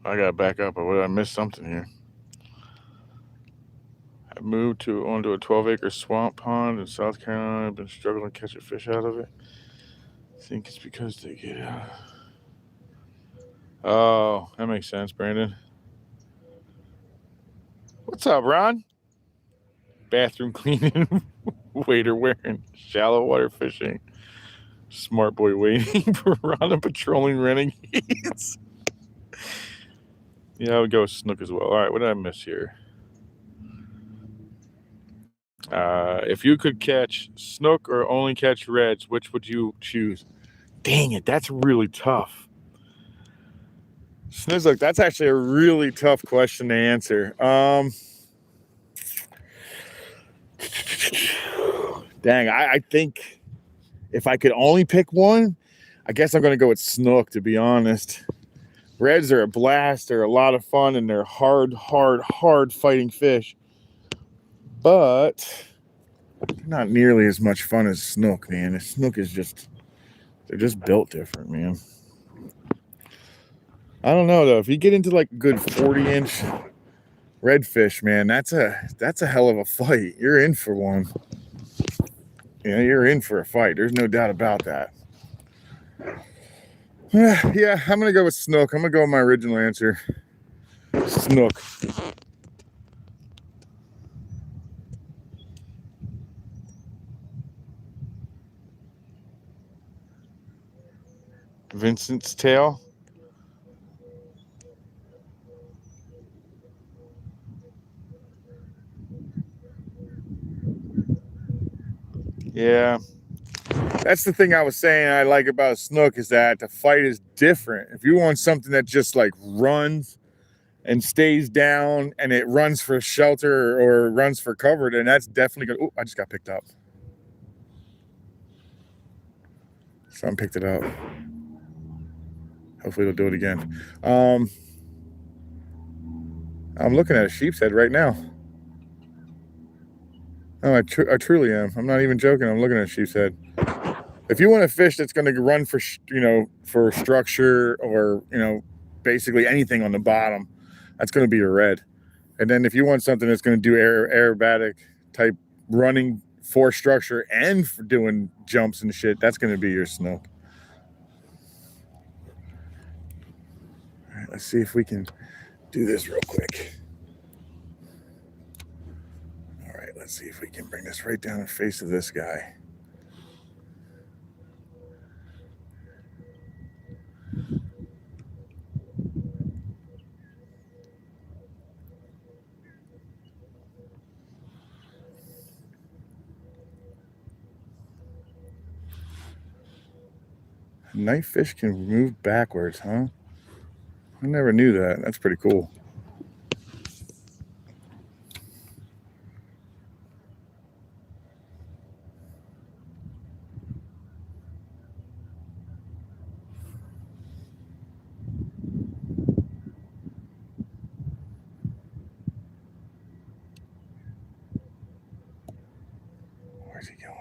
I gotta back up. Or I missed something here. I moved onto a 12-acre swamp pond in South Carolina. I've been struggling to catch a fish out of it. I think it's because they get out. Oh, that makes sense, Brandon. What's up, Ron? Bathroom cleaning, waiter wearing, shallow water fishing, smart boy waiting for Ron and patrolling renegades. Yeah, I would go with snook as well. All right, what did I miss here? If you could catch snook or only catch reds, which would you choose? Dang it, that's really tough. Snizzle, that's actually a really tough question to answer. Dang, I think if I could only pick one, I guess I'm going to go with snook, to be honest. Reds are a blast. They're a lot of fun, and they're hard fighting fish. But they're not nearly as much fun as snook, man. Snook is just, they're just built different, man. I don't know though. If you get into like a good 40-inch redfish, man, that's a hell of a fight. You're in for one. Yeah, you're in for a fight. There's no doubt about that. Yeah, I'm gonna go with snook. I'm gonna go with my original answer. Snook. Vincent's tail. Yeah. That's the thing I was saying I like about snook is that the fight is different. If you want something that just like runs and stays down and it runs for shelter or runs for cover, then that's definitely good. Oh, I just got picked up. Someone picked it up. Hopefully it'll do it again. I'm looking at a sheepshead right now. Oh, I truly am. I'm not even joking. I'm looking at a sheepshead. If you want a fish that's going to run for, for structure or, basically anything on the bottom, that's going to be a red. And then if you want something that's going to do aerobatic type running for structure and for doing jumps and shit, that's going to be your snook. All right, let's see if we can do this real quick. All right, let's see if we can bring this right down the face of this guy. Knife fish can move backwards, huh? I never knew that. That's pretty cool. Where's he going?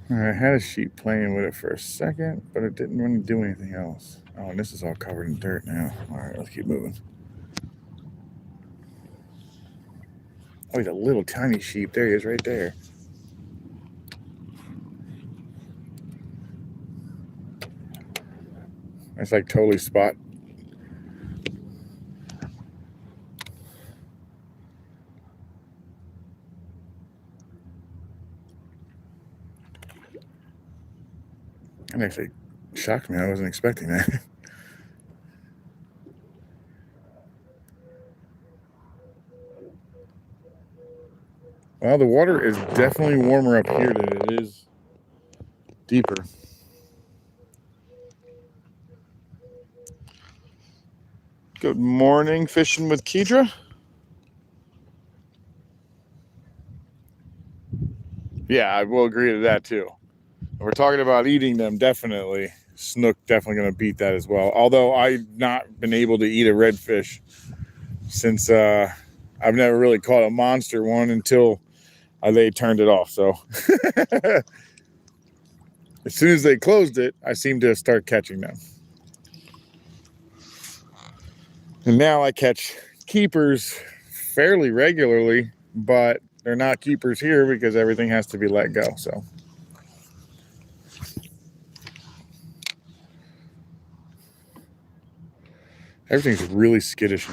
All right, I had a sheep playing with it for a second, but it didn't really do anything else. Oh, and this is all covered in dirt now. All right, let's keep moving. Oh, he's a little tiny sheep. There he is right there. That's like totally spot. That actually shocked me. I wasn't expecting that. Well, the water is definitely warmer up here than it is deeper. Good morning, fishing with Kedra. Yeah, I will agree to that too. If we're talking about eating them, definitely. Snook definitely going to beat that as well. Although I've not been able to eat a redfish since I've never really caught a monster one until they turned it off. So as soon as they closed it, I seemed to start catching them. And now I catch keepers fairly regularly, but they're not keepers here because everything has to be let go. So everything's really skittish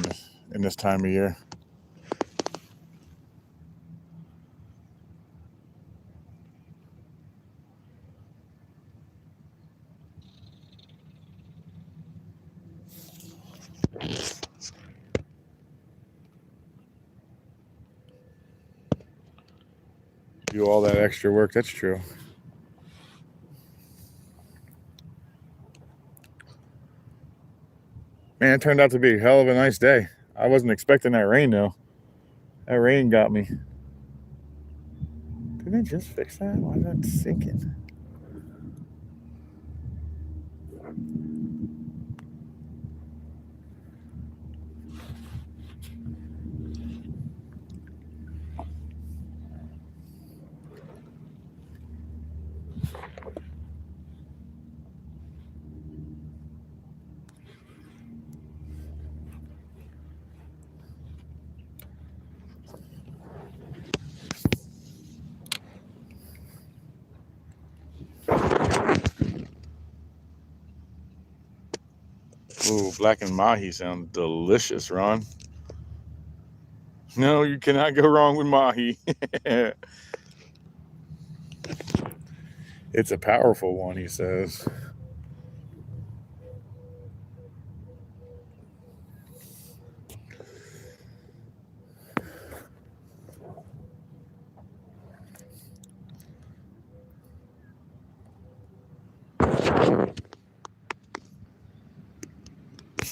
in this time of year. Do all that extra work, that's true. Man, it turned out to be a hell of a nice day. I wasn't expecting that rain though. That rain got me. Didn't I just fix that? Why is that sinking? Ooh, blackened mahi sounds delicious, Ron. No, you cannot go wrong with mahi. It's a powerful one, he says.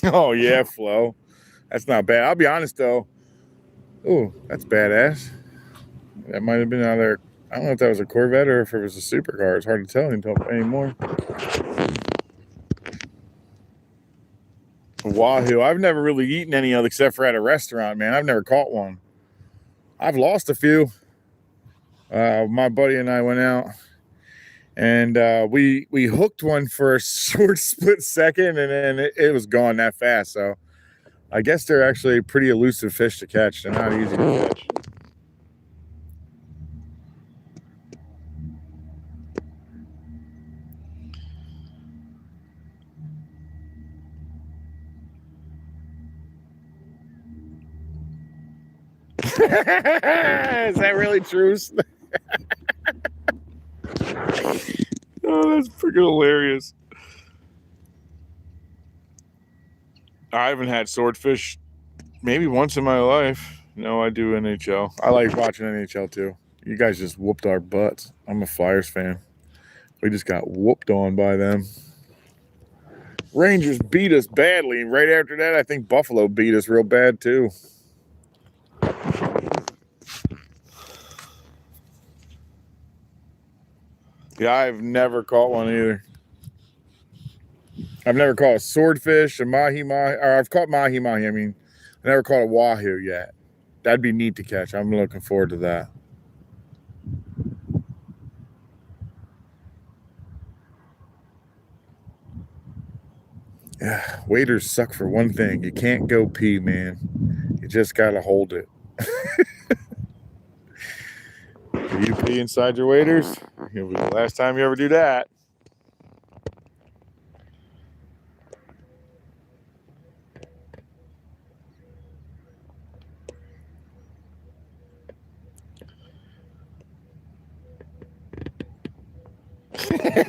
Oh, yeah, Flo. That's not bad. I'll be honest, though. Ooh, that's badass. That might have been either, I don't know if that was a Corvette or if it was a supercar. It's hard to tell anymore. Wahoo. I've never really eaten any of it except for at a restaurant, man. I've never caught one. I've lost a few. My buddy and I went out and we hooked one for a short split second, and then it was gone that fast. So I guess they're actually a pretty elusive fish to catch. They're not easy to catch. Is that really true? Oh, that's freaking hilarious. I haven't had swordfish maybe once in my life. No, I do NHL. I like watching NHL too. You guys just whooped our butts. I'm a Flyers fan. We just got whooped on by them. Rangers beat us badly. Right after that, I think Buffalo beat us real bad too. Yeah, I've never caught one either. I've never caught a swordfish, a mahi-mahi, or I've caught mahi-mahi. I mean, I never caught a wahoo yet. That'd be neat to catch. I'm looking forward to that. Yeah, waders suck for one thing. You can't go pee, man. You just gotta hold it. Do you pee inside your waders? It'll be the last time you ever do that.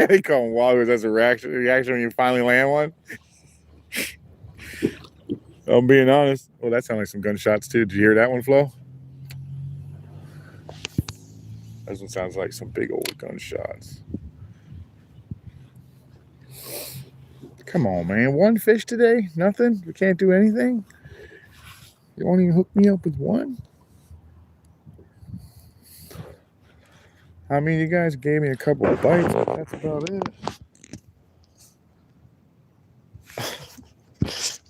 They call them wahoos as a reaction when you finally land one. I'm being honest. Well, that sounded like some gunshots too. Did you hear that one, Flo? That one sounds like some big old gunshots. Come on, man. One fish today? Nothing? We can't do anything? You won't even hook me up with one? I mean, you guys gave me a couple of bites, but that's about it.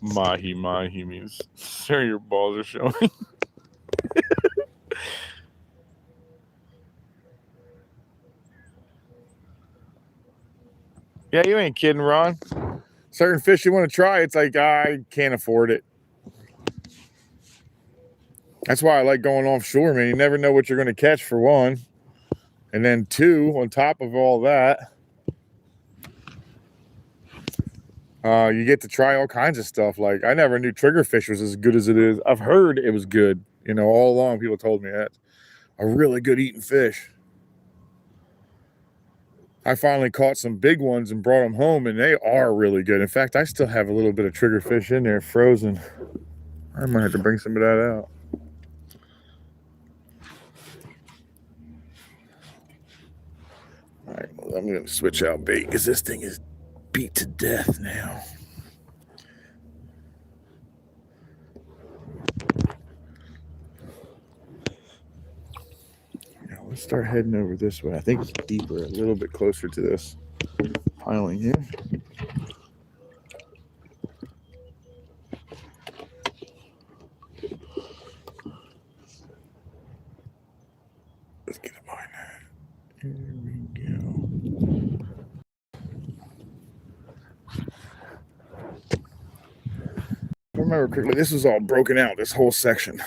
Mahi means, sir, your balls are showing. Yeah, you ain't kidding, Ron. Certain fish you want to try, it's like, I can't afford it. That's why I like going offshore, man. You never know what you're going to catch, for one. And then two, on top of all that, you get to try all kinds of stuff. Like, I never knew triggerfish was as good as it is. I've heard it was good. You know, all along people told me that's a really good eating fish. I finally caught some big ones and brought them home, and they are really good. In fact, I still have a little bit of triggerfish in there frozen. I might have to bring some of that out. All right, well, I'm going to switch out bait because this thing is beat to death now. Now let's start heading over this way. I think it's deeper, a little bit closer to this piling here. Let's get it behind that. Here we go. If I remember correctly, this was all broken out, this whole section.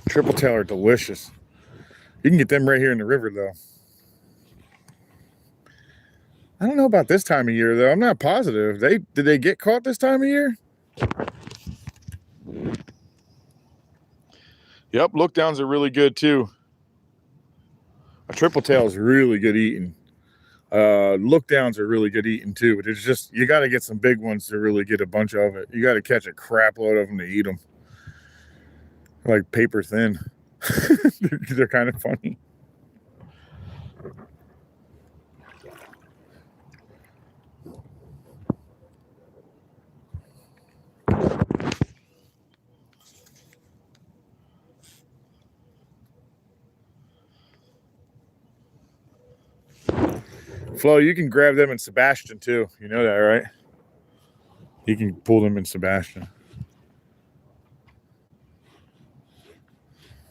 Triple tail are delicious. You can get them right here in the river, though. I don't know about this time of year, though. I'm not positive. Did they get caught this time of year? Yep, look downs are really good too. A triple tail is really good eating. Look downs are really good eating too, but it's just, you got to get some big ones to really get a bunch of it. You got to catch a crap load of them to eat them. They're like paper thin. They're kind of funny. Flo, you can grab them in Sebastian too. You know that, right? You can pull them in Sebastian.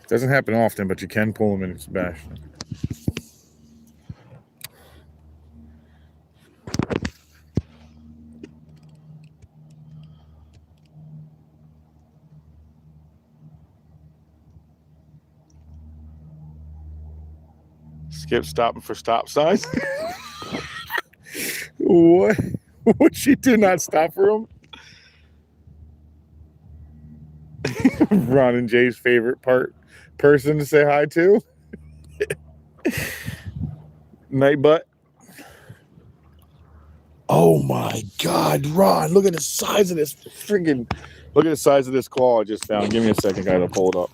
Doesn't happen often, but you can pull them in Sebastian. Skip stopping for stop signs. What? What she did not stop for him? Ron and Jay's favorite person to say hi to. Night butt. Oh my God, Ron! Look at the size of this friggin'. Look at the size of this claw I just found. Give me a second, guy, to pull it up.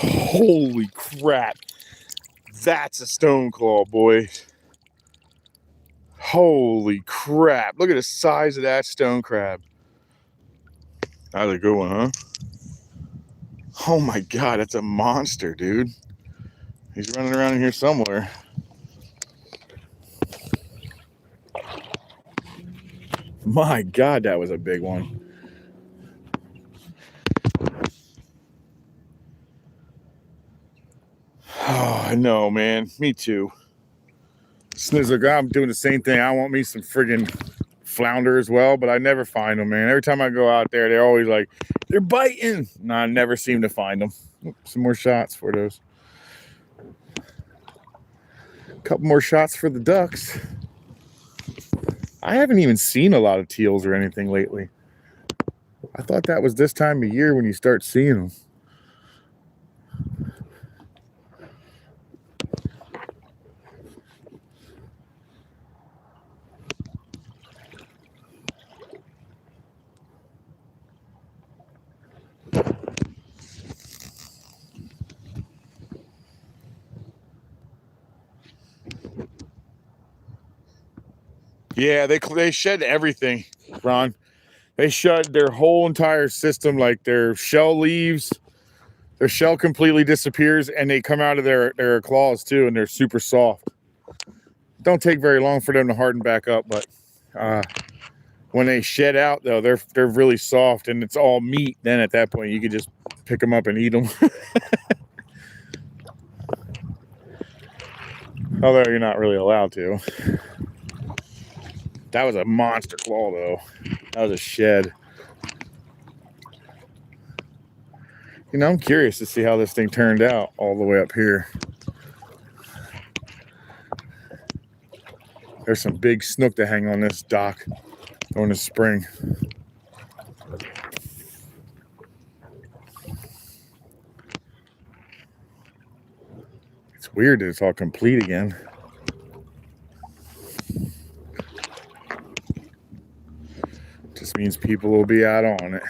Holy crap! That's a stone claw, boys. Holy crap! Look at the size of that stone crab. That's a good one, huh? Oh my God, that's a monster, dude. He's running around in here somewhere. My God, that was a big one. Oh, I know, man. Me too. Snizzler, I'm doing the same thing. I want me some friggin' flounder as well, but I never find them, man. Every time I go out there, they're always like, they're biting. No, I never seem to find them. Some more shots for those. A couple more shots for the ducks. I haven't even seen a lot of teals or anything lately. I thought that was this time of year when you start seeing them. Yeah, they shed everything, Ron. They shed their whole entire system, like their shell leaves, their shell completely disappears, and they come out of their claws too, and they're super soft. Don't take very long for them to harden back up, but when they shed out, though, they're really soft, and it's all meat. Then at that point, you could just pick them up and eat them. Although you're not really allowed to. That was a monster claw, though. That was a shed. You know, I'm curious to see how this thing turned out all the way up here. There's some big snook to hang on this dock during the spring. It's weird that it's all complete again. Just means people will be out on it.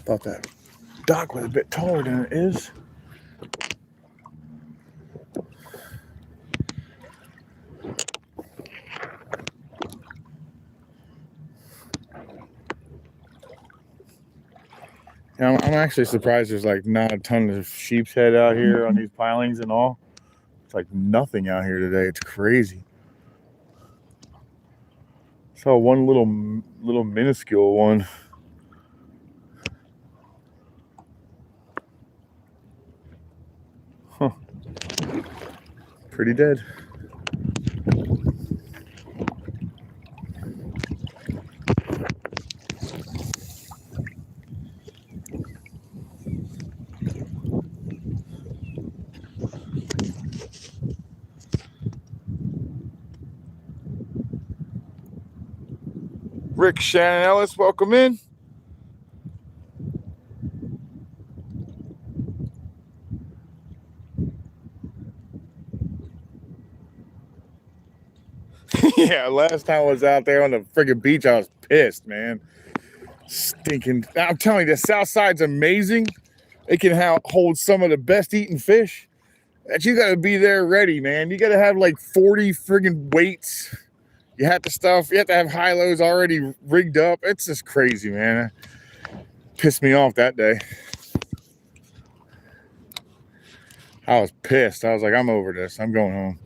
Thought that dock was a bit taller than it is. Yeah, I'm actually surprised there's like not a ton of sheepshead out here on these pilings and all. It's like nothing out here today. It's crazy. Saw one little minuscule one. Huh. Pretty dead. Rick Shannon Ellis, welcome in. Yeah, last time I was out there on the friggin' beach, I was pissed, man. Stinking. I'm telling you, the south side's amazing. It can hold some of the best eating fish. But you gotta be there ready, man. You gotta have like 40 friggin' weights. You have to have high-lows already rigged up. It's just crazy, man. It pissed me off that day. I was pissed. I was like, I'm over this. I'm going home.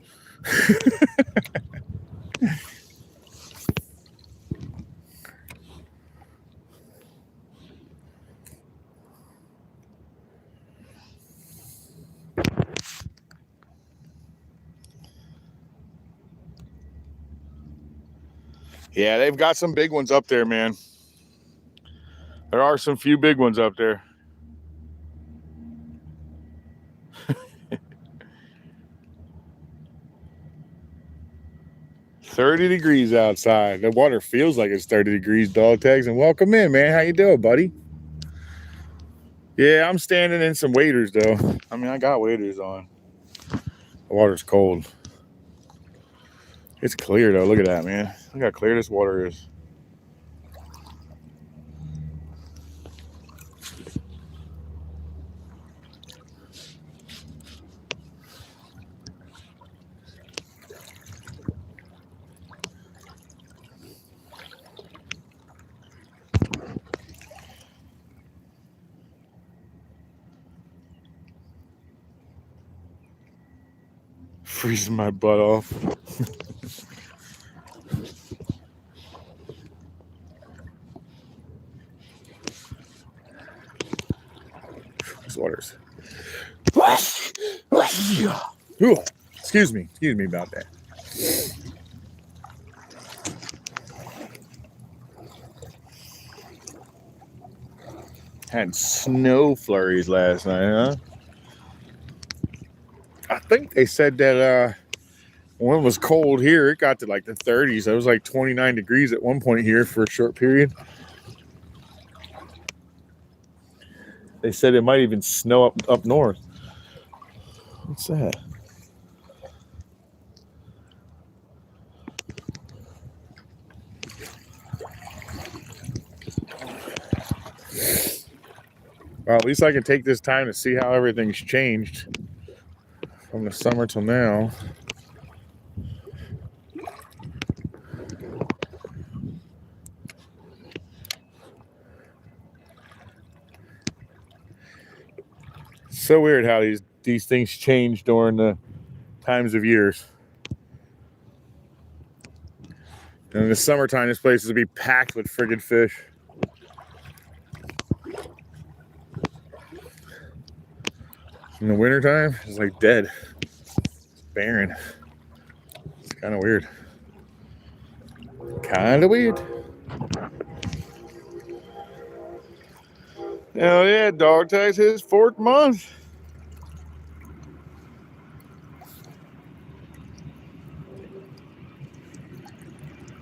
Yeah, they've got some big ones up there, man. There are some few big ones up there. $30 degrees outside. The water feels like it's 30 degrees, dog tags. And welcome in, man. How you doing, buddy? Yeah, I'm standing in some waders, though. I mean, I got waders on. The water's cold. It's clear, though. Look at that, man. Look how clear this water is. Freezing my butt off. This water's. Ooh, excuse me about that. Had snow flurries last night, huh? I think they said that when it was cold here, it got to like the 30s. It was like 29 degrees at one point here for a short period. They said it might even snow up north. What's that? Well, at least I can take this time to see how everything's changed from the summer till now. So weird how these things change during the times of years. And in the summertime, this place would be packed with friggin' fish. In the wintertime, it's like dead. It's barren. It's kind of weird. Kind of weird. Hell yeah, dog tags his 4th month.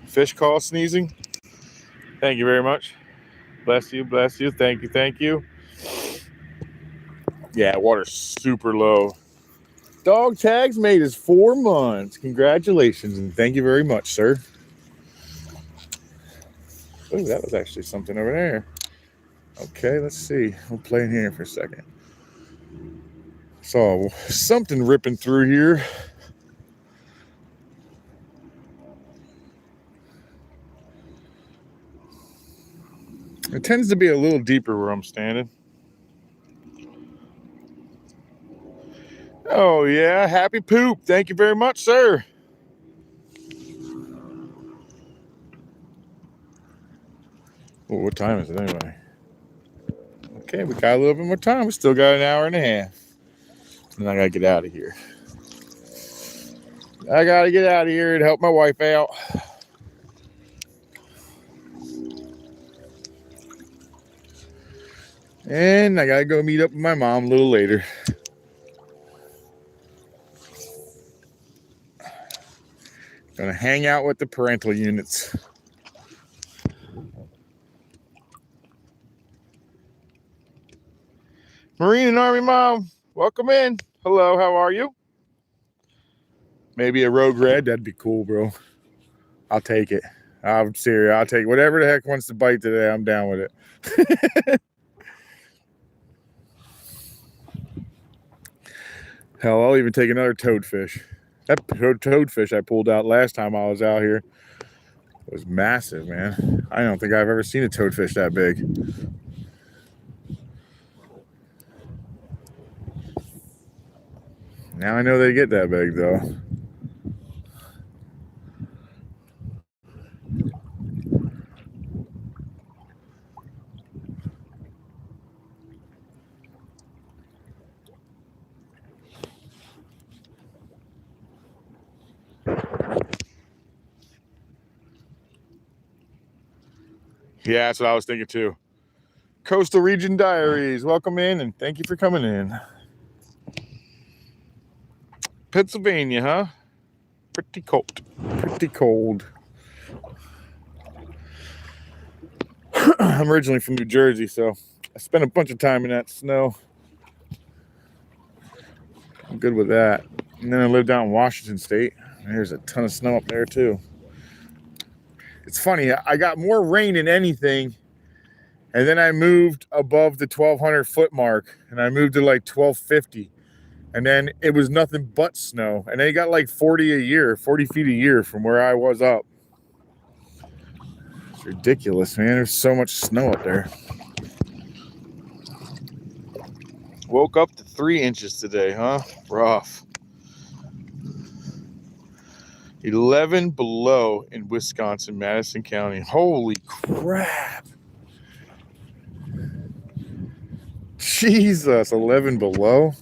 Fish call sneezing. Thank you very much. Bless you, bless you. Thank you, thank you. Yeah, water's super low. Dog tags made his 4 months. Congratulations and thank you very much, sir. Oh, that was actually something over there. Okay, let's see. We'll play in here for a second. Saw something ripping through here. It tends to be a little deeper where I'm standing. Oh, yeah. Happy poop. Thank you very much, sir. Well, what time is it anyway? Okay, we got a little bit more time. We still got an hour and a half. And I got to get out of here. I got to get out of here and help my wife out. And I got to go meet up with my mom a little later. Gonna hang out with the parental units. Marine and Army Mom, welcome in. Hello, how are you? Maybe a Rogue Red, that'd be cool, bro. I'll take it. I'm serious. I'll take whatever the heck wants to bite today. I'm down with it. Hell, I'll even take another toadfish. That toadfish I pulled out last time I was out here was massive, man. I don't think I've ever seen a toadfish that big. Now I know they get that big, though. Yeah, that's what I was thinking too. Coastal Region Diaries, welcome in and thank you for coming in. Pennsylvania, huh? Pretty cold. Pretty cold. I'm originally from New Jersey, so I spent a bunch of time in that snow. I'm good with that. And then I lived out in Washington State. And there's a ton of snow up there too. It's funny, I got more rain than anything. And then I moved above the 1,200 foot mark and I moved to like 1,250. And then it was nothing but snow. And they got like 40 a year, 40 feet a year from where I was up. It's ridiculous, man. There's so much snow up there. Woke up to 3 inches today, huh? Rough. 11 below in Wisconsin, Madison County. Holy crap. Jesus, 11 below.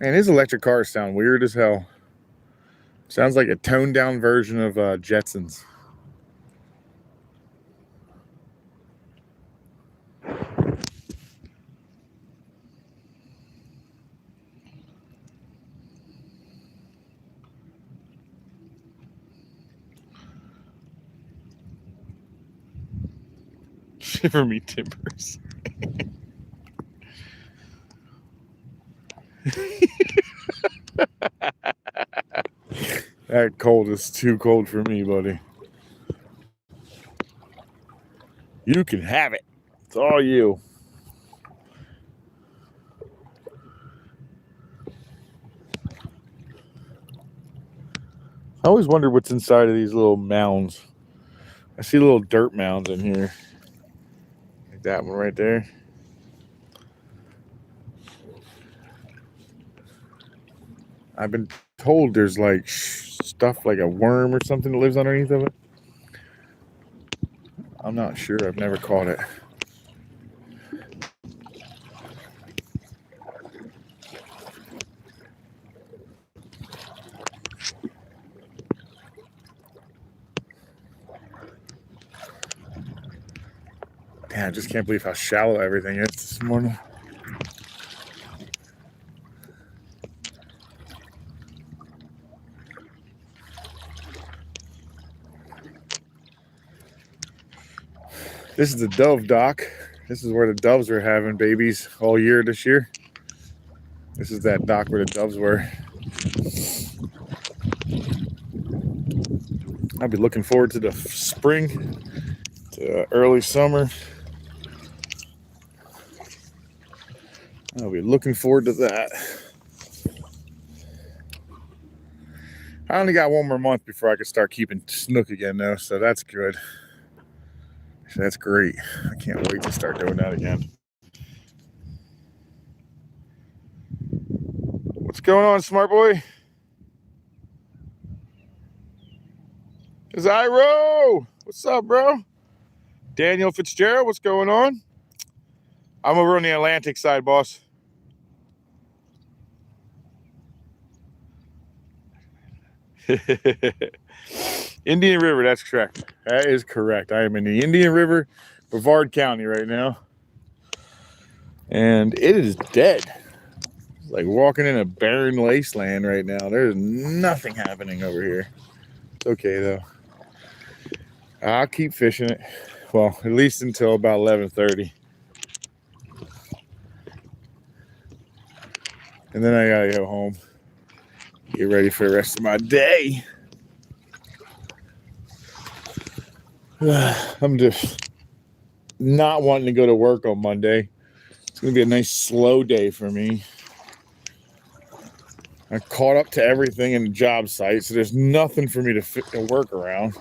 Man, his electric cars sound weird as hell. Sounds like a toned down version of Jetsons. Shiver me timbers. That cold is too cold for me, buddy. You can have it. It's all you. I always wonder what's inside of these little mounds. I see little dirt mounds in here. Like that one right there. I've been told there's like stuff like a worm or something that lives underneath of it. I'm not sure. I've never caught it. Damn, I just can't believe how shallow everything is this morning. This is the dove dock. This is where the doves were having babies all year this year. This is that dock where the doves were. I'll be looking forward to the spring, to early summer. I'll be looking forward to that. I only got one more month before I can start keeping snook again, though, so that's good. So that's great. I can't wait to start doing that again. What's going on, smart boy? Zyro! What's up, bro? Daniel Fitzgerald, what's going on? I'm over on the Atlantic side, boss. Indian River, that's correct. That is correct. I am in the Indian River, Brevard County right now. And it is dead. It's like walking in a barren wasteland right now. There's nothing happening over here. It's okay, though. I'll keep fishing it. Well, at least until about 11:30. And then I gotta go home. Get ready for the rest of my day. I'm just not wanting to go to work on Monday. It's going to be a nice slow day for me. I caught up to everything in the job site, so there's nothing for me to work around.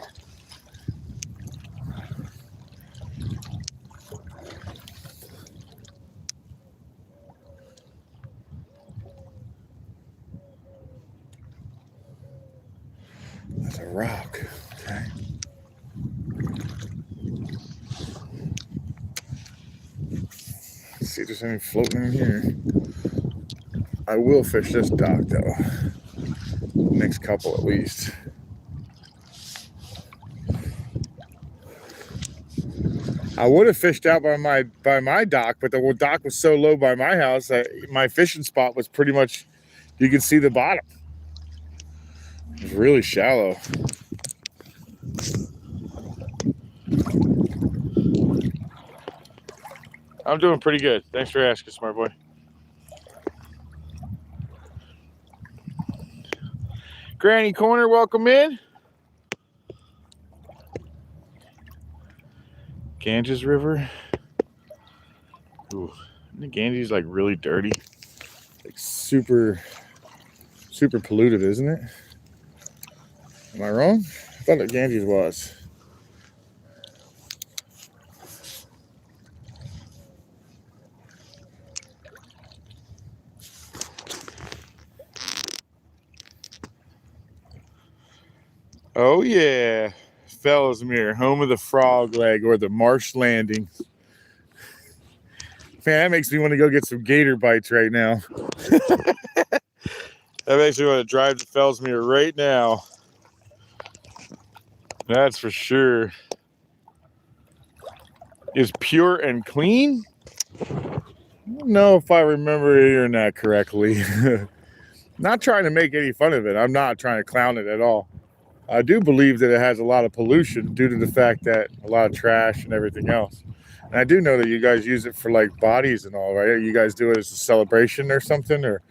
That's a rock. Okay. Let's see if there's any floating in here. I will fish this dock though. Next couple at least. I would have fished out by my dock, but the dock was so low by my house that my fishing spot was pretty much, you could see the bottom. It was really shallow. I'm doing pretty good. Thanks for asking, smart boy. Granny Corner, welcome in. Ganges River. Ooh, the Ganges is like really dirty. Like super polluted, isn't it? Am I wrong? I thought the Ganges was. Oh yeah, Fellsmere, home of the frog leg or the marsh landing. Man, that makes me want to go get some gator bites right now. That makes me want to drive to Fellsmere right now. That's for sure. Is pure and clean? I don't know if I remember hearing that correctly. Not trying to make any fun of it. I'm not trying to clown it at all. I do believe that it has a lot of pollution due to the fact that a lot of trash and everything else. And I do know that you guys use it for like bodies and all, right? You guys do it as a celebration or something, or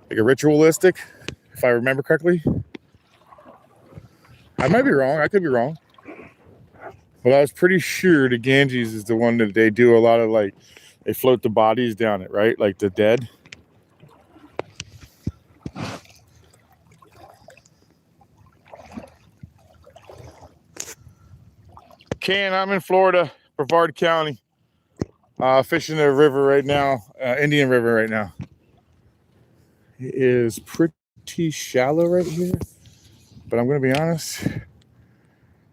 like a ritualistic, if I remember correctly. I might be wrong. I could be wrong. But I was pretty sure the Ganges is the one that they do a lot of, like, they float the bodies down it, right? Like the dead. I'm in Florida, Brevard County, fishing the river right now, Indian River right now. It is pretty shallow right here, but I'm going to be honest,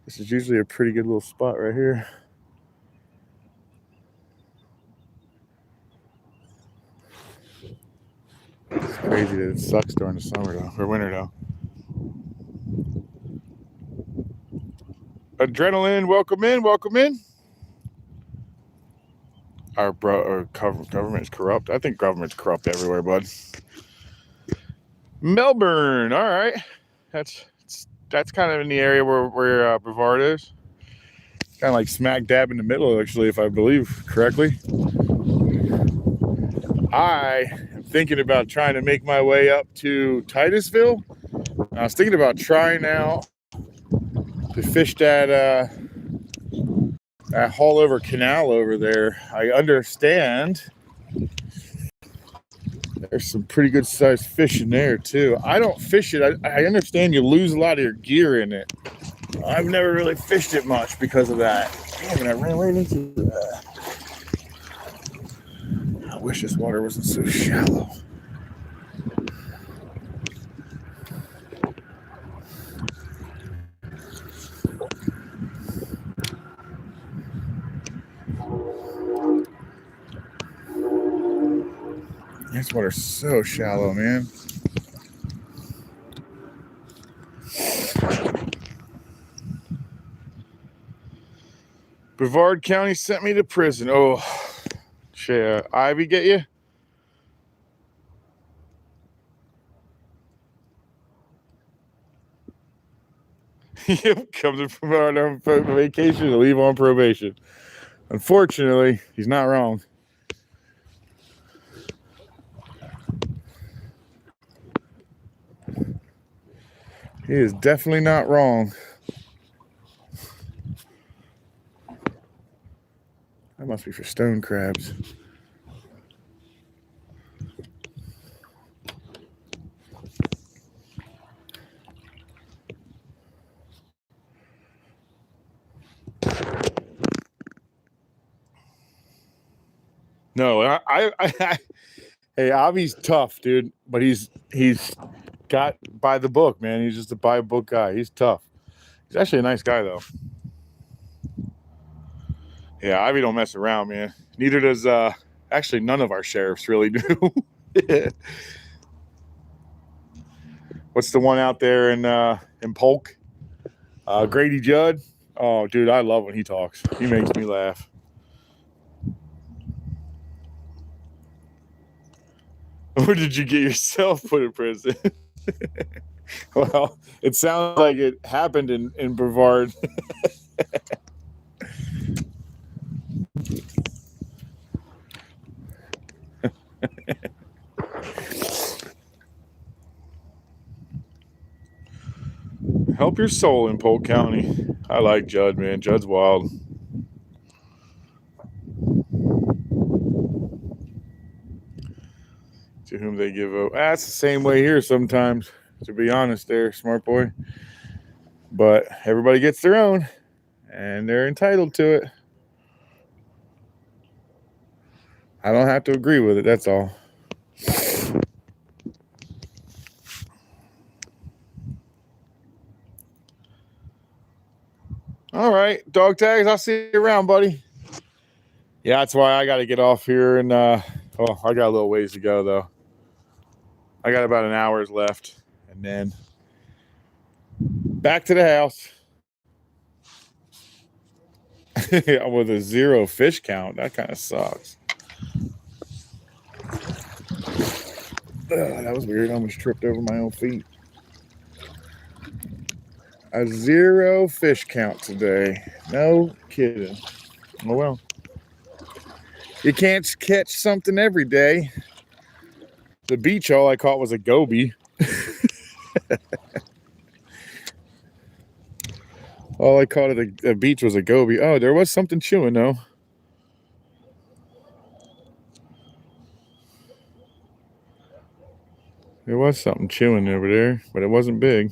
this is usually a pretty good little spot right here. It's crazy that it sucks during the summer though, or winter though. Adrenaline, welcome in, welcome in. Our government is corrupt. I think government's corrupt everywhere, bud. Melbourne, all right. That's kind of in the area where Brevard is. Kind of like smack dab in the middle, actually, if I believe correctly. I am thinking about trying to make my way up to Titusville. I was thinking about trying out to fish that haul over canal over there. I understand there's some pretty good sized fish in there too. I don't fish it. I understand you lose a lot of your gear in it. I've never really fished it much because of that. Damn it, I ran right into that. I wish this water wasn't so shallow. This water's so shallow, man. Brevard County sent me to prison. Oh, shit. Ivy get you? Yep, comes from on vacation to leave on probation. Unfortunately, he's not wrong. He is definitely not wrong. That must be for stone crabs. No, hey, Avi's tough, dude, but he's got by the book, man. He's just a by book guy. He's tough. He's actually a nice guy, though. Yeah, Ivy don't mess around, man. Neither does actually none of our sheriffs really do. What's the one out there in Polk? Grady Judd. Oh, dude, I love when he talks. He makes me laugh. Or did you get yourself put in prison? Well, it sounds like it happened in Brevard. Help your soul in Polk County. I like Judd, man. Judd's wild. To whom they give out. That's the same way here sometimes, to be honest there, smart boy. But everybody gets their own, and they're entitled to it. I don't have to agree with it, that's all. All right, dog tags, I'll see you around, buddy. Yeah, that's why I got to get off here, and I got a little ways to go, though. I got about an hour's left, and then back to the house. With a 0 fish count, that kind of sucks. That was weird. I almost tripped over my own feet. A 0 fish count today. No kidding. Oh well. You can't catch something every day. The beach, all I caught was a goby. All I caught at the beach was a goby. Oh, there was something chewing, though. There was something chewing over there, but it wasn't big.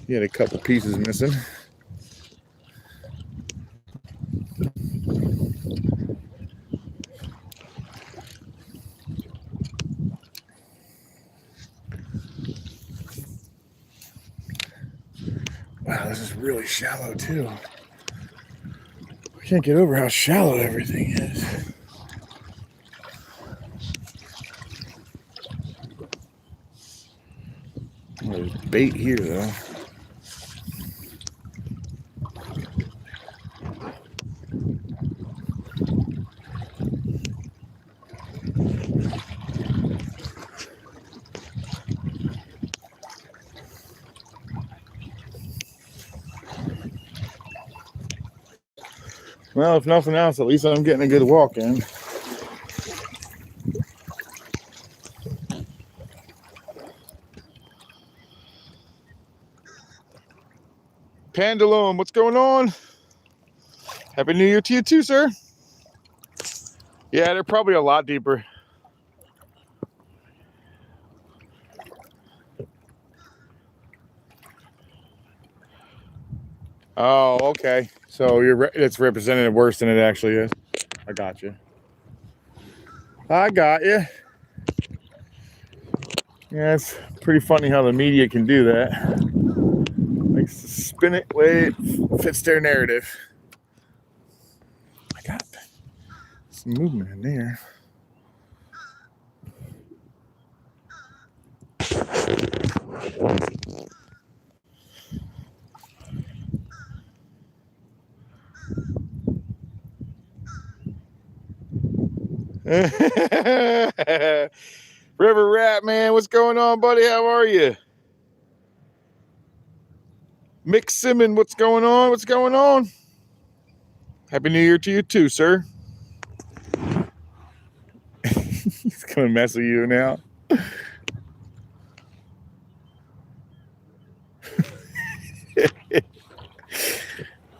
He had a couple pieces missing. Wow, this is really shallow, too. I can't get over how shallow everything is. There's bait here, though. Well, if nothing else, at least I'm getting a good walk in. Pandalone, what's going on? Happy New Year to you too, sir. Yeah, they're probably a lot deeper. Oh, okay. So it's represented worse than it actually is. I got you. I got you. Yeah, it's pretty funny how the media can do that. Likes to spin it way it fits their narrative. I got some movement in there. River Rat, man, what's going on, buddy? How are you? Mick Simmons, what's going on? What's going on? Happy New Year to you too, sir. He's gonna mess with you now.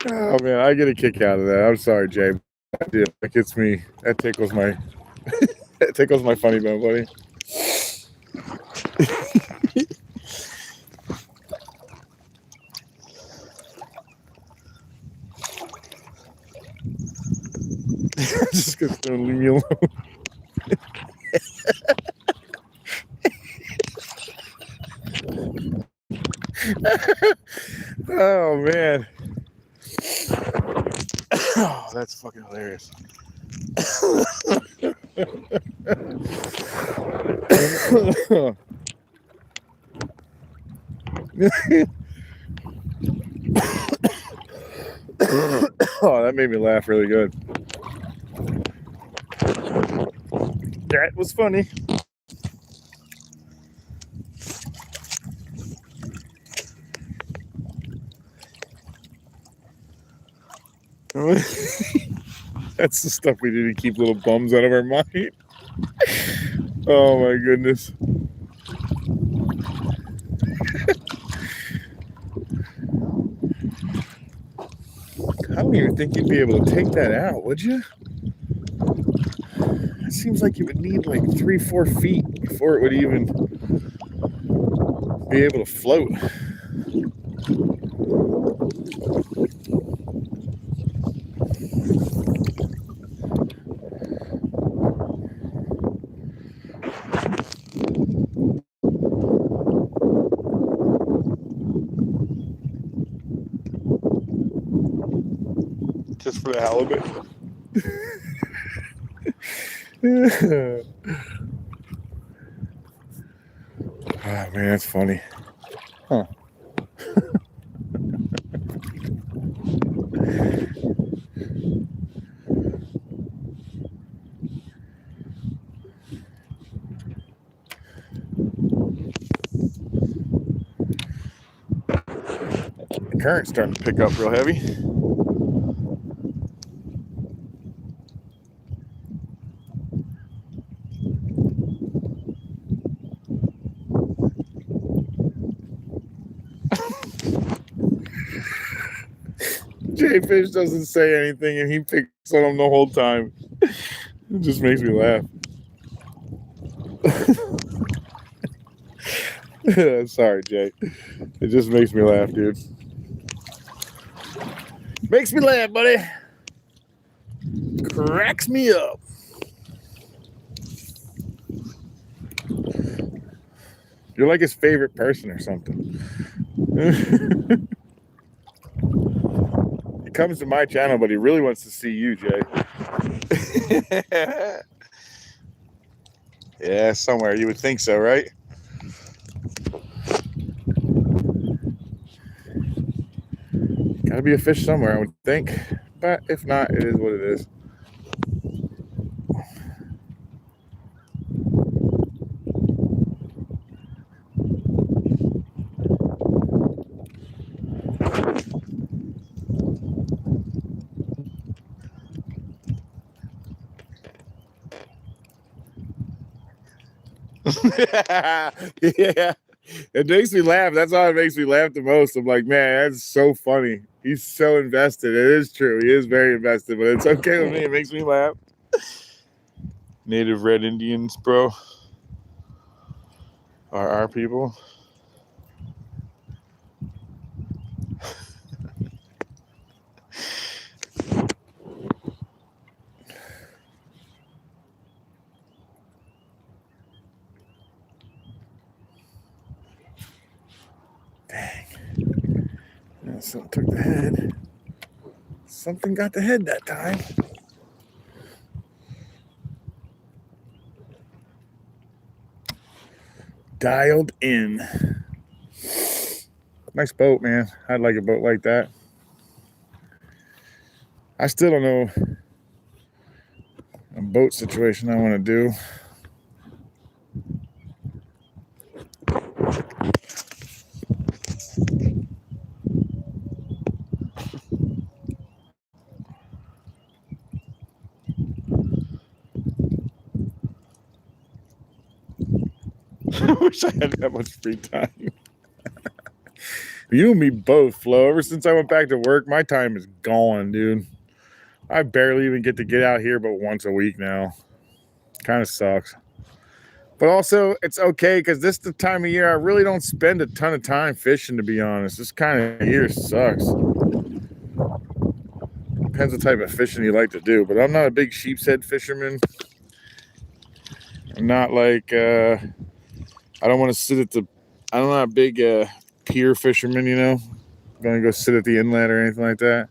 Oh man, I get a kick out of that. I'm sorry, Jay. That gets me. That tickles my. That tickles my funny bone, buddy. Just gonna leave me alone. Oh man. Oh, that's fucking hilarious. Oh, that made me laugh really good. That was funny. That's the stuff we do to keep little bums out of our mind. Oh my goodness. I don't even think you'd be able to take that out, would you? It seems like you would need like 3-4 feet before it would even be able to float. Just for the halibut. Oh man, that's funny. Huh. The current's starting to pick up real heavy. Jay Fish doesn't say anything and he picks on him the whole time. It just makes me laugh. Sorry, Jay. It just makes me laugh, dude. Makes me laugh, buddy. Cracks me up. You're like his favorite person or something. He comes to my channel, but he really wants to see you, Jay. Yeah, somewhere. You would think so, right? Gotta be a fish somewhere, I would think. But if not, it is what it is. Yeah, it makes me laugh. That's how it makes me laugh the most. I'm like, man, that's so funny. He's so invested. It is true. He is very invested, but it's okay with me. It makes me laugh. Native Red Indians, bro, are our people. Something took the head. Something got the head that time. Dialed in. Nice boat, man. I'd like a boat like that. I still don't know a boat situation I want to do. I wish I had that much free time. You and me both, Flo. Ever since I went back to work, my time is gone, dude. I barely even get to get out here but once a week now. Kind of sucks. But also, it's okay because this is the time of year I really don't spend a ton of time fishing, to be honest. This kind of year sucks. Depends what type of fishing you like to do. But I'm not a big sheepshead fisherman. I'm not like, I don't want to sit at the, I'm not a big pier fisherman, you know. I'm going to go sit at the inlet or anything like that.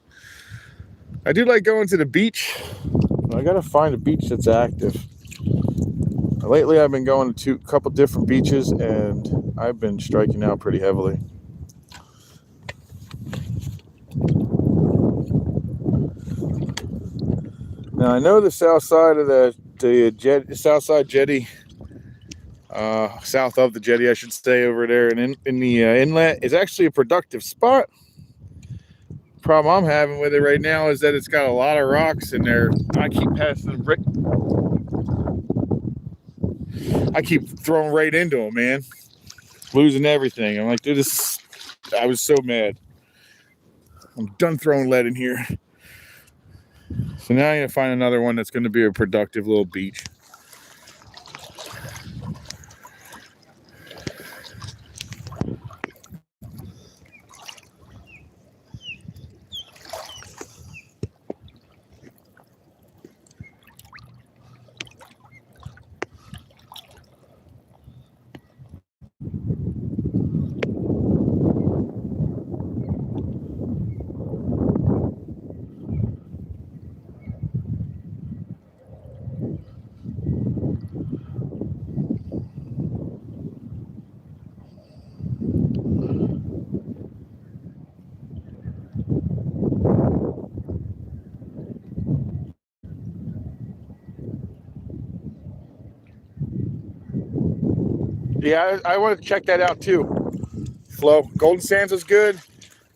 I do like going to the beach. But I got to find a beach that's active. Lately, I've been going to a couple different beaches, and I've been striking out pretty heavily. Now, I know the south side of the south side jetty, south of the jetty, I should say, over there, and in the inlet is actually a productive spot. Problem I'm having with it right now is that it's got a lot of rocks in there. I keep passing them. I keep throwing right into them, man. Losing everything. I'm like, dude, I was so mad. I'm done throwing lead in here. So now I'm going to find another one that's going to be a productive little beach. Yeah, I want to check that out too. Flo, Golden Sands is good.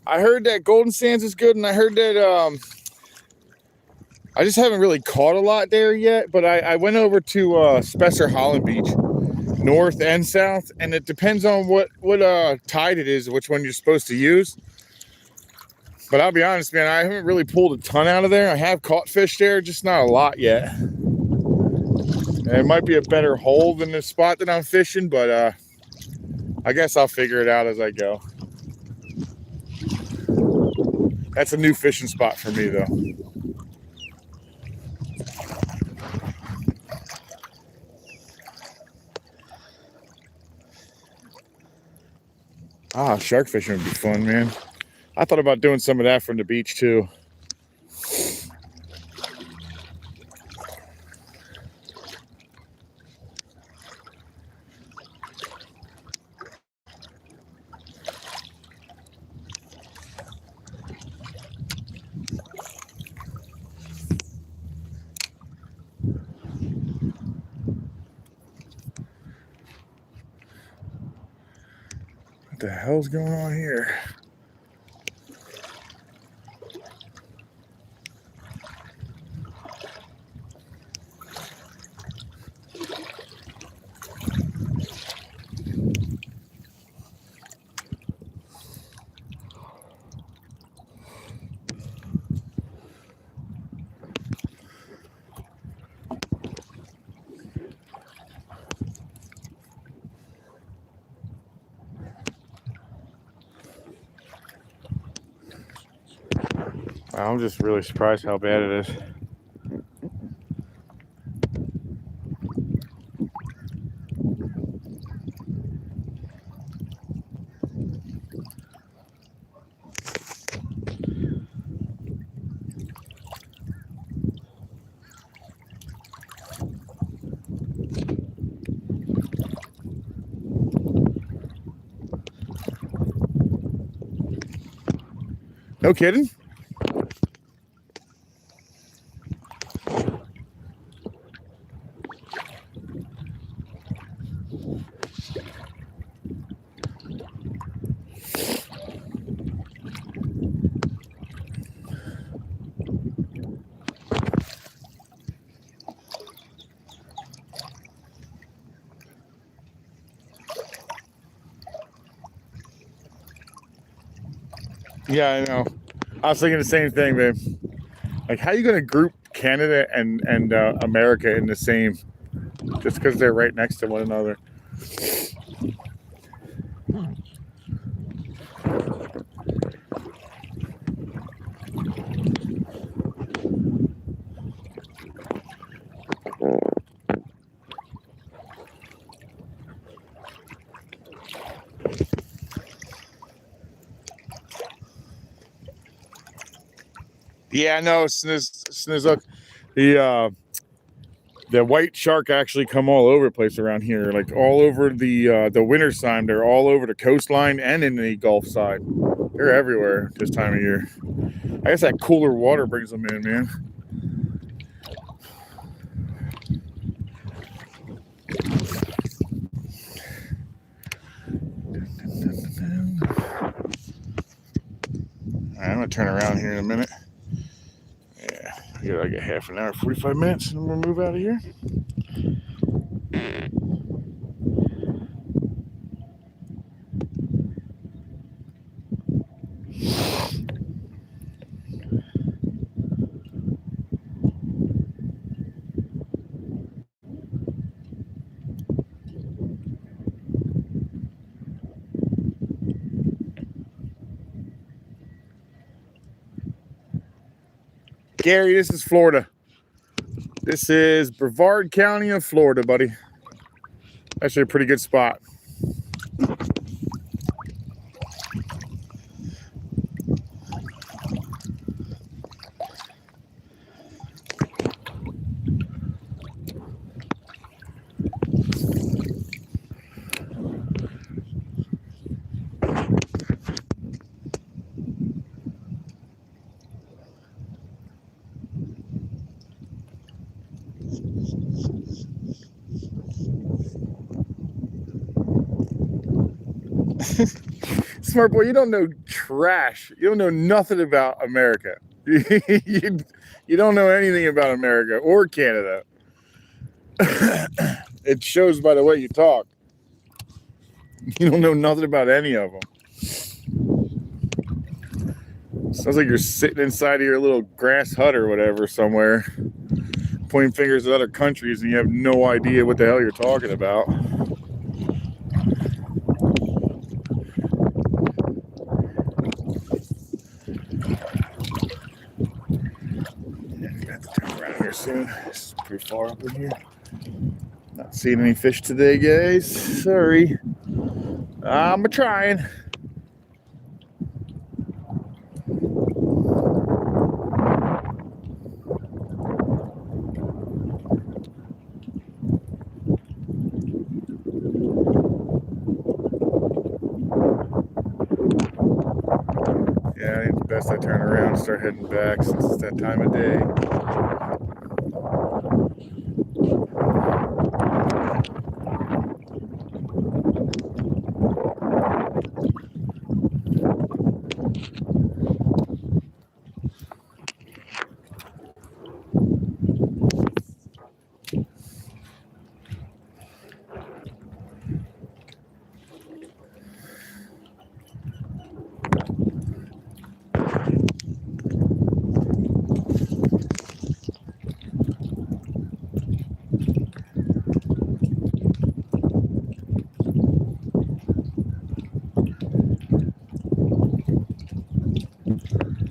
I heard that Golden Sands is good, and I heard that I just haven't really caught a lot there yet. But I went over to Spencer Holland Beach, north and south, and it depends on what tide it is, which one you're supposed to use. But I'll be honest, man, I haven't really pulled a ton out of there. I have caught fish there, just not a lot yet. And it might be a better hole than the spot that I'm fishing, but I guess I'll figure it out as I go. That's a new fishing spot for me, though. Ah, shark fishing would be fun, man. I thought about doing some of that from the beach, too. What the hell's going on here? I'm just really surprised how bad it is. No kidding? Yeah, I know. I was thinking the same thing, babe. Like, how are you going to group Canada and America in the same, just because they're right next to one another? Yeah, no, Snizzle. The white shark actually come all over the place around here, like all over the winter time. They're all over the coastline and in the Gulf side. They're everywhere this time of year. I guess that cooler water brings them in, man. All right, I'm gonna turn around here in a minute. Yeah, I got like a half an hour, 45 minutes, and we'll move out of here. Gary, this is Florida. This is Brevard County of Florida, buddy. Actually a pretty good spot. Smart boy, you don't know trash. You don't know nothing about America. You don't know anything about America or Canada. It shows by the way you talk. You don't know nothing about any of them. Sounds like you're sitting inside of your little grass hut or whatever somewhere, pointing fingers at other countries, and you have no idea what the hell you're talking about. Soon. It's pretty far up in here. Not seeing any fish today, guys. Sorry. I'm trying. Yeah, I think it's best I turn around and start heading back since it's that time of day.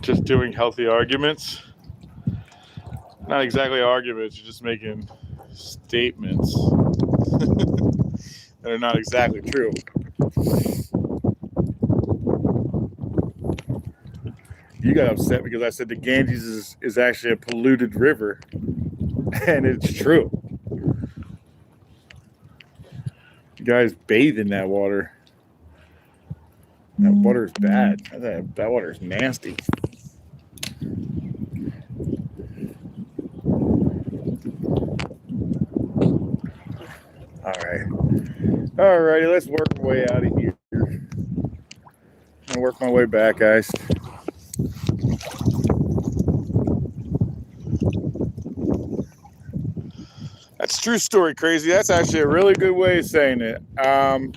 Just doing healthy arguments. Not exactly arguments, you're just making statements that are not exactly true. You got upset because I said the Ganges is actually a polluted river, and it's true. You guys bathe in that water. That water's bad. That water's nasty. Alrighty, let's work our way out of here. I'll work my way back, guys. That's a true story, Crazy. That's actually a really good way of saying it. I am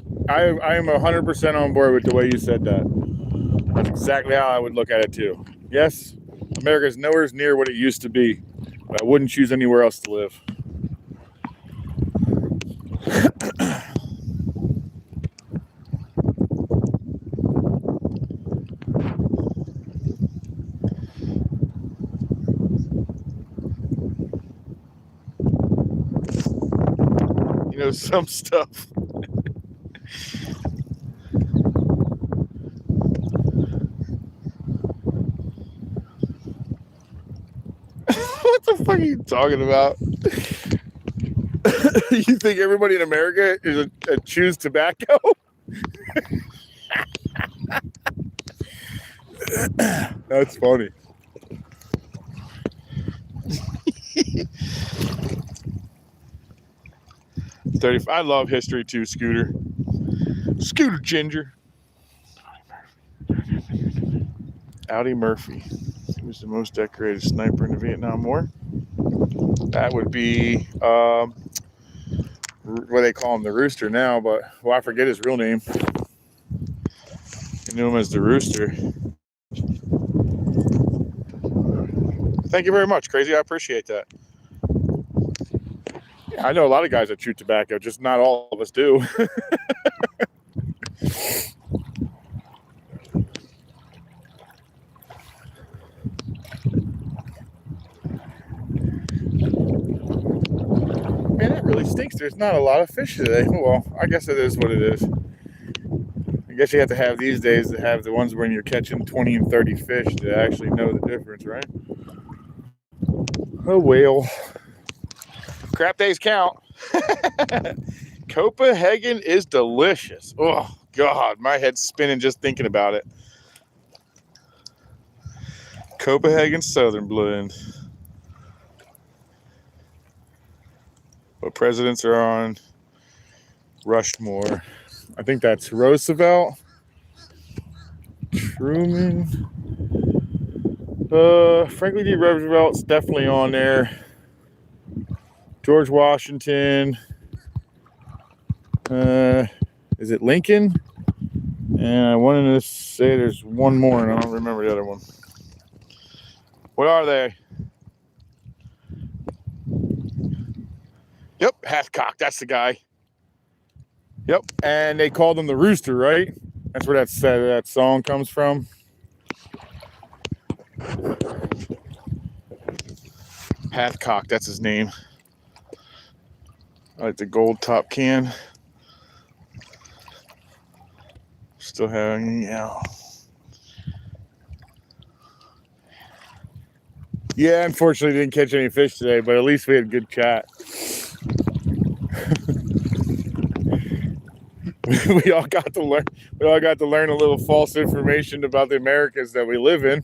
100% on board with the way you said that. That's exactly how I would look at it too. Yes, America's nowhere near what it used to be, but I wouldn't choose anywhere else to live. You know, some stuff. What the fuck are you talking about? You think everybody in America is a chews tobacco? That's funny. I love history too, Scooter. Scooter Ginger. Audie Murphy. Who was the most decorated sniper in the Vietnam War? That would be what they call him, the Rooster now, but I forget his real name. I knew him as the Rooster. Thank you very much, Crazy. I appreciate that. Yeah, I know a lot of guys that chew tobacco, just not all of us do. Man, that really stinks. There's not a lot of fish today. Well, I guess it is what it is. I guess you have to have these days to have the ones when you're catching 20 and 30 fish to actually know the difference, right? Oh, well. Crap days count. Copenhagen is delicious. Oh, God. My head's spinning just thinking about it. Copenhagen Southern Blend. What presidents are on Rushmore? I think that's Roosevelt, Truman, Franklin D. Roosevelt's definitely on there. George Washington. Is it Lincoln? And I wanted to say there's one more, and I don't remember the other one. What are they? Yep, Hathcock. That's the guy. Yep, and they called him the Rooster, right? That's where that song comes from. Hathcock, that's his name. I like the gold top can. Still having, Yeah, unfortunately didn't catch any fish today, but at least we had a good chat. We all got to learn a little false information about the Americas that we live in.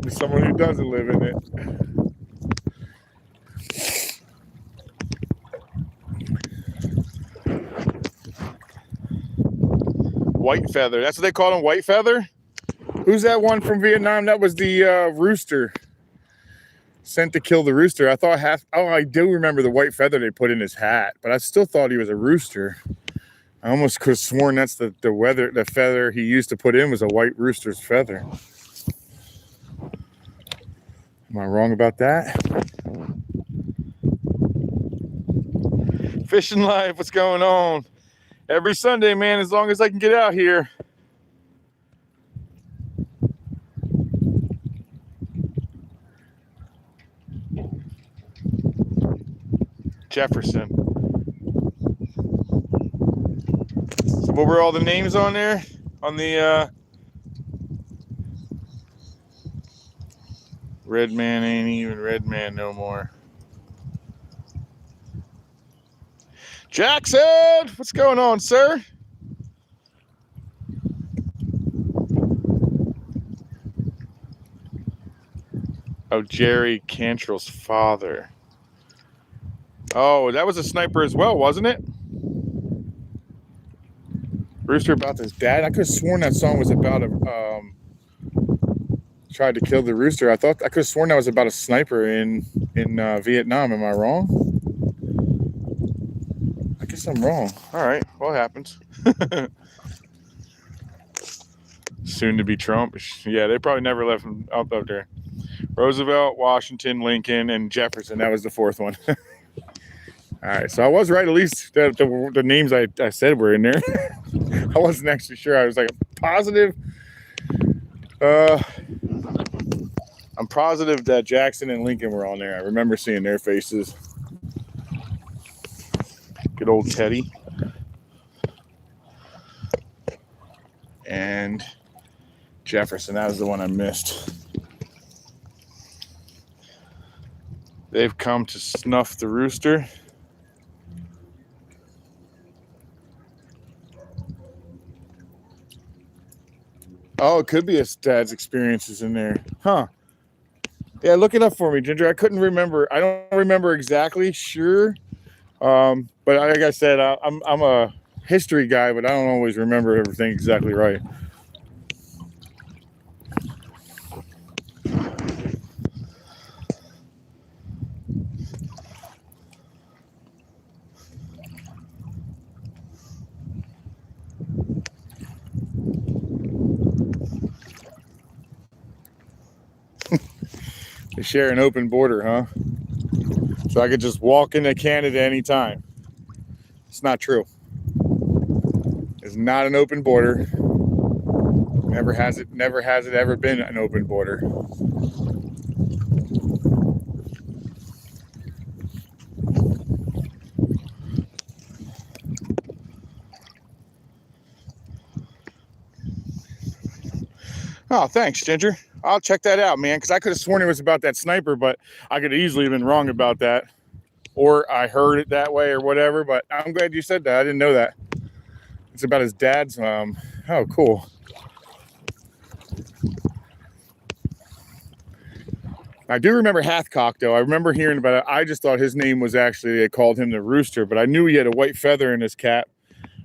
Someone who doesn't live in it. White feather. That's what they call him, white feather? Who's that one from Vietnam? That was the rooster. Sent to kill the rooster. I do remember the white feather they put in his hat, but I still thought he was a rooster. I almost could have sworn that's the feather he used to put in was a white rooster's feather. Am I wrong about that? Fishing life, what's going on? Every Sunday, man, as long as I can get out here. Jefferson. So what were all the names on there? On the Red Man ain't even Red Man no more. Jackson, what's going on, sir? of Jerry Cantrell's father. Oh, that was a sniper as well, wasn't it? Rooster about his dad. I could have sworn that song was about a tried to kill the rooster. I could have sworn that was about a sniper in Vietnam. Am I wrong? I guess I'm wrong. All right, well, it happens. Soon to be Trump. Yeah, they probably never left him up there. Roosevelt, Washington, Lincoln, and Jefferson. That was the fourth one. All right, so I was right. At least the names I said were in there. I wasn't actually sure. I was like positive. I'm positive that Jackson and Lincoln were on there. I remember seeing their faces. Good old Teddy. And Jefferson. That was the one I missed. They've come to snuff the rooster. Oh, it could be his dad's experiences in there. Huh. Yeah, look it up for me, Ginger. I couldn't remember. I don't remember exactly, sure. But like I said, I'm a history guy, but I don't always remember everything exactly right. They share an open border, huh? So I could just walk into Canada anytime. It's not true. It's not an open border. Never has it ever been an open border. Oh, thanks, Ginger. I'll check that out, man, because I could have sworn it was about that sniper, but I could have easily been wrong about that. Or I heard it that way or whatever, but I'm glad you said that. I didn't know that. It's about his dad's. Oh, cool. I do remember Hathcock, though. I remember hearing about it. I just thought his name was actually, they called him the Rooster, but I knew he had a white feather in his cap,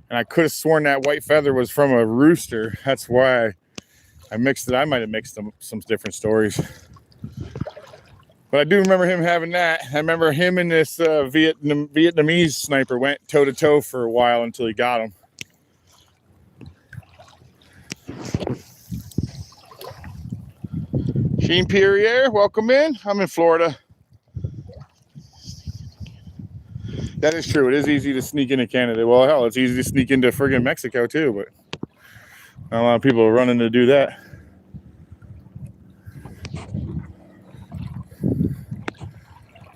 and I could have sworn that white feather was from a rooster. That's why I mixed it. I might have mixed some different stories. But I do remember him having that. I remember him and this Vietnamese sniper went toe-to-toe for a while until he got him. Jean Pierre, welcome in. I'm in Florida. That is true. It is easy to sneak into Canada. Well, hell, it's easy to sneak into friggin' Mexico, too. But not a lot of people are running to do that.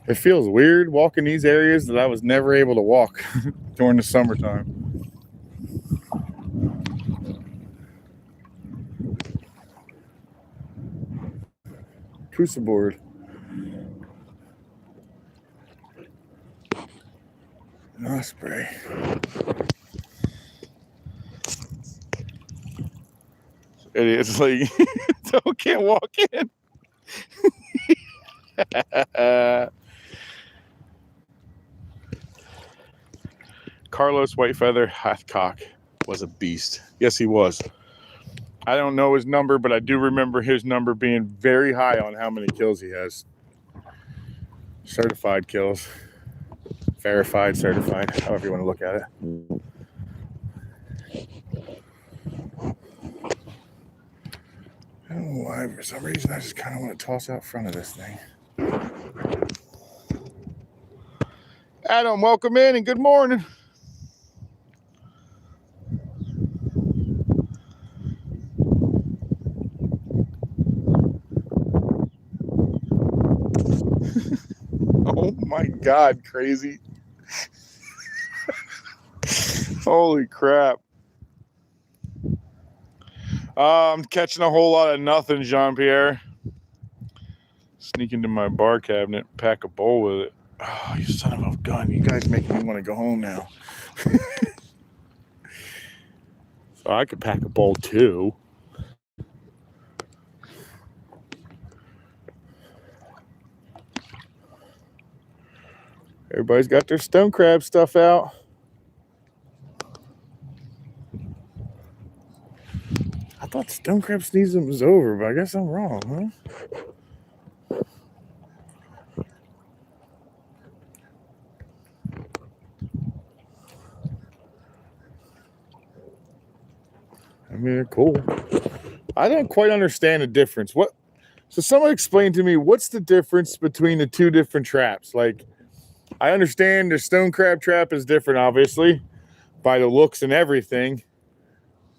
It feels weird walking these areas that I was never able to walk during the summertime. Cruiser board. Osprey. It's like, can't walk in. Carlos Whitefeather Hathcock was a beast. Yes, he was. I don't know his number, but I do remember his number being very high on how many kills he has. Certified kills. Verified, certified, however you want to look at it. I don't know why, for some reason, I just kind of want to toss out front of this thing. Adam, welcome in and good morning. Oh my God, crazy. Holy crap. I'm catching a whole lot of nothing, Jean-Pierre. Sneak into my bar cabinet, pack a bowl with it. Oh, you son of a gun. You guys make me want to go home now. So I could pack a bowl too. Everybody's got their stone crab stuff out. I thought stone crab season was over, but I guess I'm wrong, huh? I mean, they're cool. I don't quite understand the difference. So someone explain to me, what's the difference between the two different traps? Like, I understand the stone crab trap is different, obviously, by the looks and everything.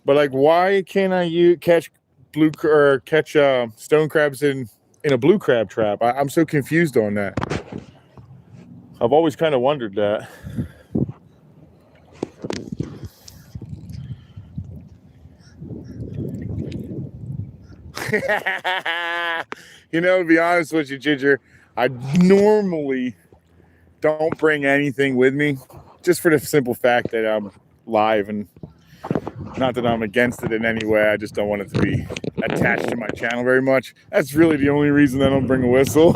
But like, why can't I catch stone crabs in a blue crab trap? I'm so confused on that. I've always kind of wondered that. You know, to be honest with you, Ginger, I normally don't bring anything with me, just for the simple fact that I'm live, and not that I'm against it in any way. I just don't want it to be attached to my channel very much. That's really the only reason I don't bring a whistle.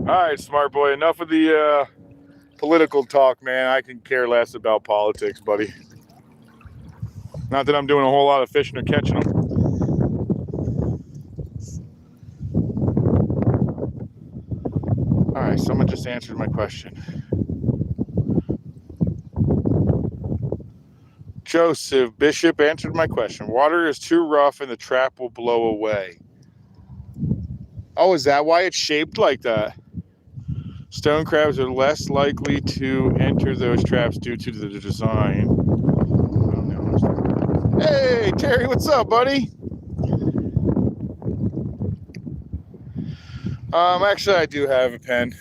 All right, smart boy, enough of the political talk, man. I can care less about politics, buddy. Not that I'm doing a whole lot of fishing or catching them. All right, someone just answered my question. Joseph Bishop answered my question. Water is too rough and the trap will blow away. Oh, is that why it's shaped like that? Stone crabs are less likely to enter those traps due to the design. Hey, Terry, what's up, buddy? Actually, I do have a pen.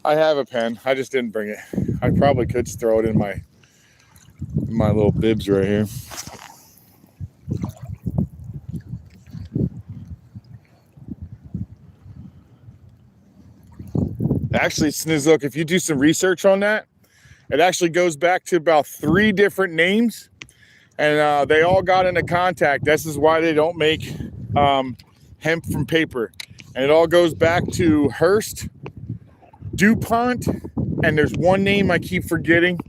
I have a pen. I just didn't bring it. I probably could throw it in my little bibs right here. Actually, Snizlook, if you do some research on that, it actually goes back to about 3 different names, and they all got into contact. This is why they don't make hemp from paper. And it all goes back to Hearst, DuPont, and there's one name I keep forgetting.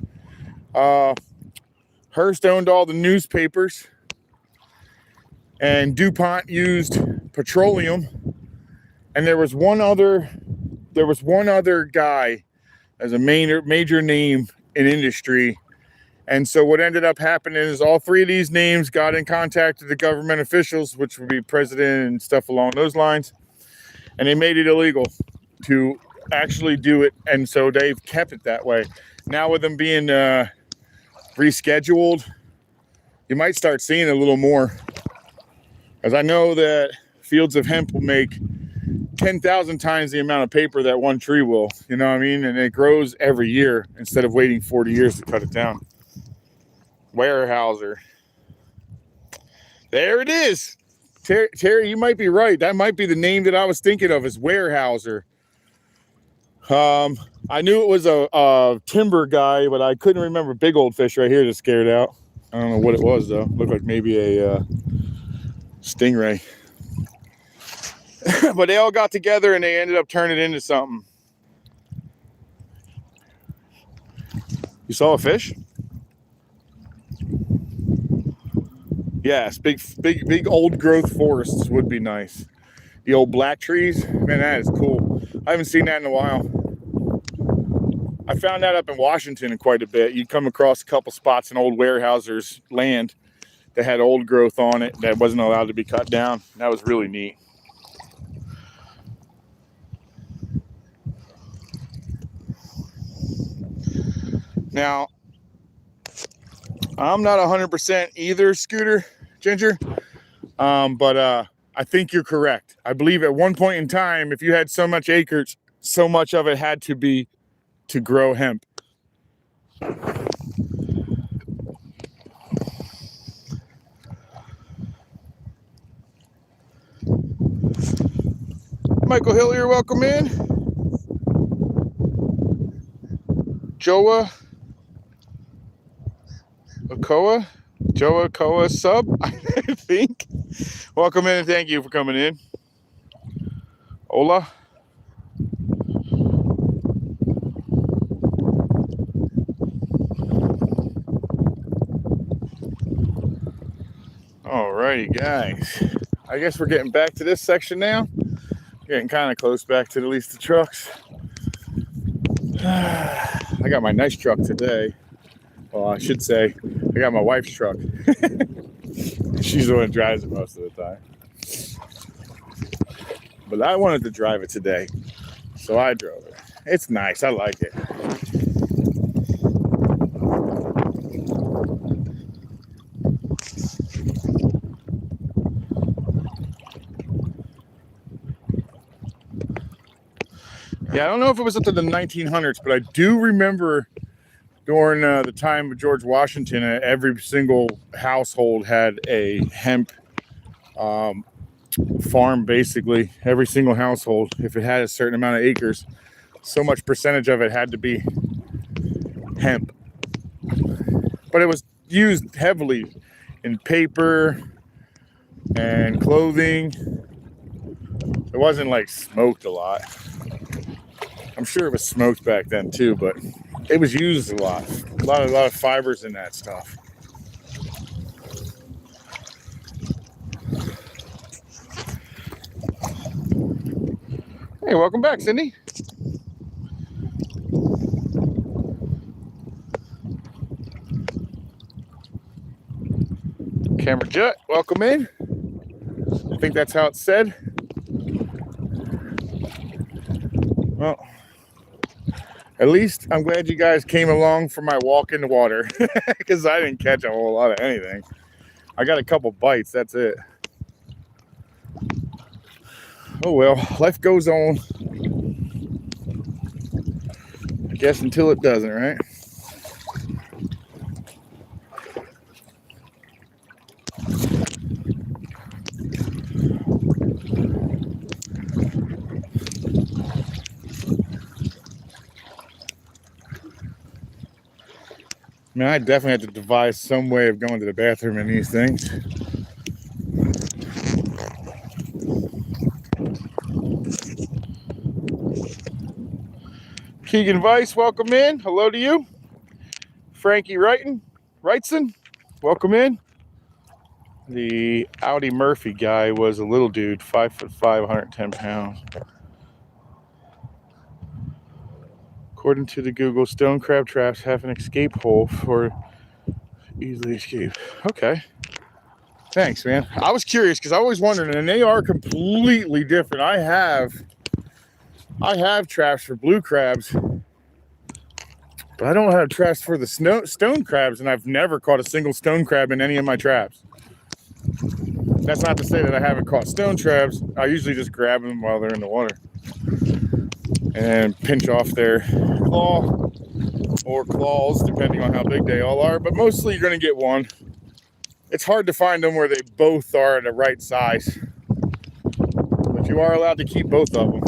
Hearst owned all the newspapers, and DuPont used petroleum, and there was one other guy as a major name in industry. And so what ended up happening is all 3 of these names got in contact with the government officials, which would be president and stuff along those lines, and they made it illegal to actually do it. And so they've kept it that way. Now with them being rescheduled, you might start seeing a little more, as I know that fields of hemp will make 10,000 times the amount of paper that one tree will, you know what I mean? And it grows every year instead of waiting 40 years to cut it down. Weyerhaeuser. There it is. Terry, you might be right. That might be the name that I was thinking of, is Weyerhaeuser. I knew it was a timber guy, but I couldn't remember. Big old fish right here that scared out. I don't know what it was, though. Looked like maybe a stingray. But they all got together and they ended up turning it into something. You saw a fish? Yes, big old growth forests would be nice. The old black trees, man, that is cool. I haven't seen that in a while. I found that up in Washington quite a bit. You'd come across a couple spots in old Weyerhaeuser's land that had old growth on it that wasn't allowed to be cut down. That was really neat. Now, I'm not 100% either, Scooter, Ginger, but I think you're correct. I believe at one point in time, if you had so much acres, so much of it had to be to grow hemp. Michael Hillier, welcome in. Joa Okoa sub, I think. Welcome in and thank you for coming in. Hola. Alrighty, guys. I guess we're getting back to this section now. Getting kind of close back to at least the trucks. I got my nice truck today. Well, I should say, I got my wife's truck. She's the one who drives it most of the time. But I wanted to drive it today, so I drove it. It's nice. I like it. Yeah, I don't know if it was up to the 1900s, but I do remember during the time of George Washington, every single household had a hemp farm, basically. Every single household, if it had a certain amount of acres, so much percentage of it had to be hemp. But it was used heavily in paper and clothing. It wasn't like smoked a lot. I'm sure it was smoked back then too, but it was used a lot. A lot of fibers in that stuff. Hey, welcome back, Cindy. Camera Jet, welcome in. I think that's how it's said. Well, at least I'm glad you guys came along for my walk in the water, because I didn't catch a whole lot of anything. I got a couple bites, that's it. Oh well, life goes on. I guess until it doesn't, right? I mean, I definitely have to devise some way of going to the bathroom in these things. Keegan Weiss, welcome in. Hello to you. Frankie Wrightson, welcome in. The Audi Murphy guy was a little dude, 5'5", 110 pounds. According to the Google, stone crab traps have an escape hole for easily escape. Okay. Thanks, man. I was curious because I always wondered, and they are completely different. I have traps for blue crabs, but I don't have traps for the stone crabs, and I've never caught a single stone crab in any of my traps. That's not to say that I haven't caught stone crabs. I usually just grab them while they're in the water and pinch off their claw or claws, depending on how big they all are. But mostly you're going to get one. It's hard to find them where they both are the right size. But you are allowed to keep both of them.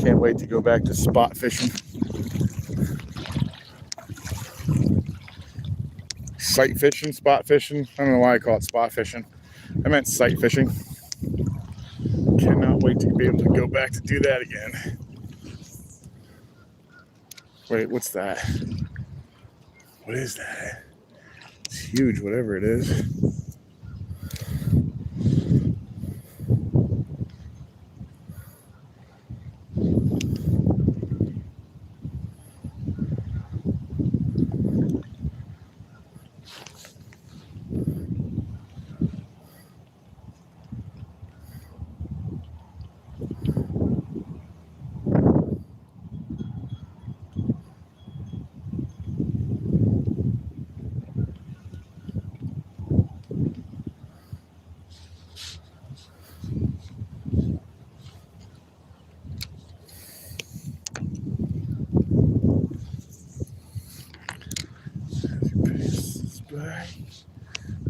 Can't wait to go back to spot fishing. Sight fishing, spot fishing. I don't know why I call it spot fishing. I meant sight fishing. Cannot wait to be able to go back to do that again. Wait, what's that? What is that? It's huge, whatever it is.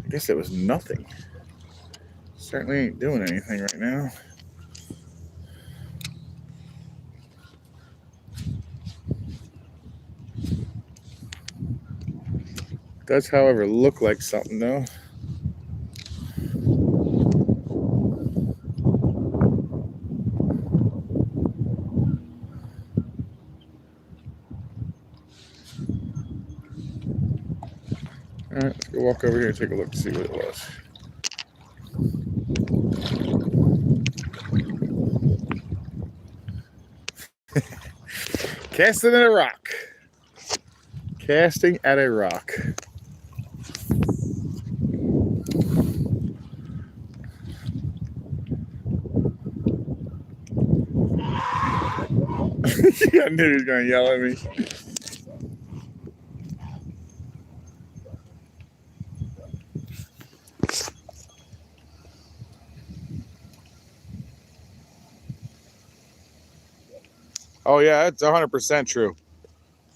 I guess it was nothing. Certainly ain't doing anything right now. Does, however, look like something though. All right, let's go walk over here and take a look to see what it was. Casting at a rock. Casting at a rock. I knew he was going to yell at me. Oh, yeah, that's 100% true.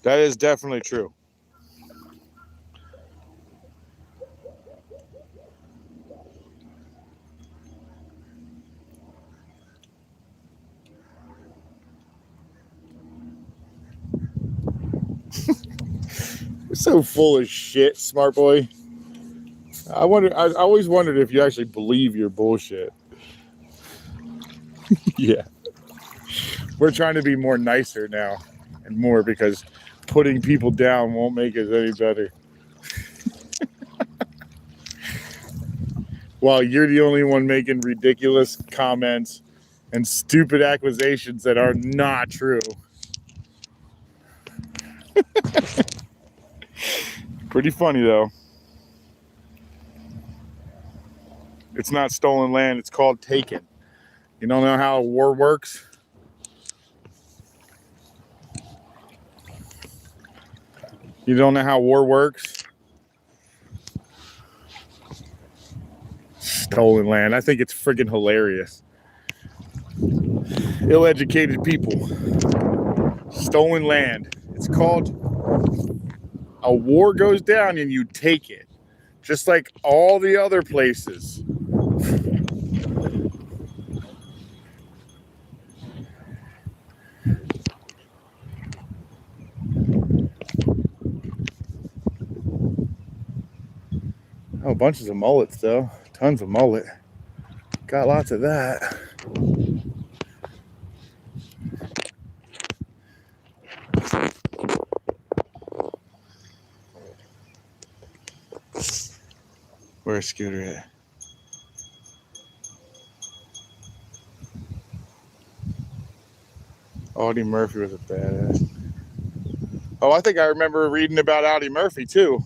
That is definitely true. You're so full of shit, smart boy. I always wondered if you actually believe your bullshit. Yeah. We're trying to be more nicer now and more because putting people down won't make us any better. While you're the only one making ridiculous comments and stupid accusations that are not true. Pretty funny though. It's not stolen land, it's called taken. You don't know how a war works? You don't know how war works? Stolen land. I think it's friggin' hilarious. Ill-educated people. Stolen land. It's called a war goes down and you take it. Just like all the other places. Oh, bunches of mullets though. Tons of mullet. Got lots of that. Where's Scooter at? Audie Murphy was a badass. Oh, I think I remember reading about Audie Murphy too.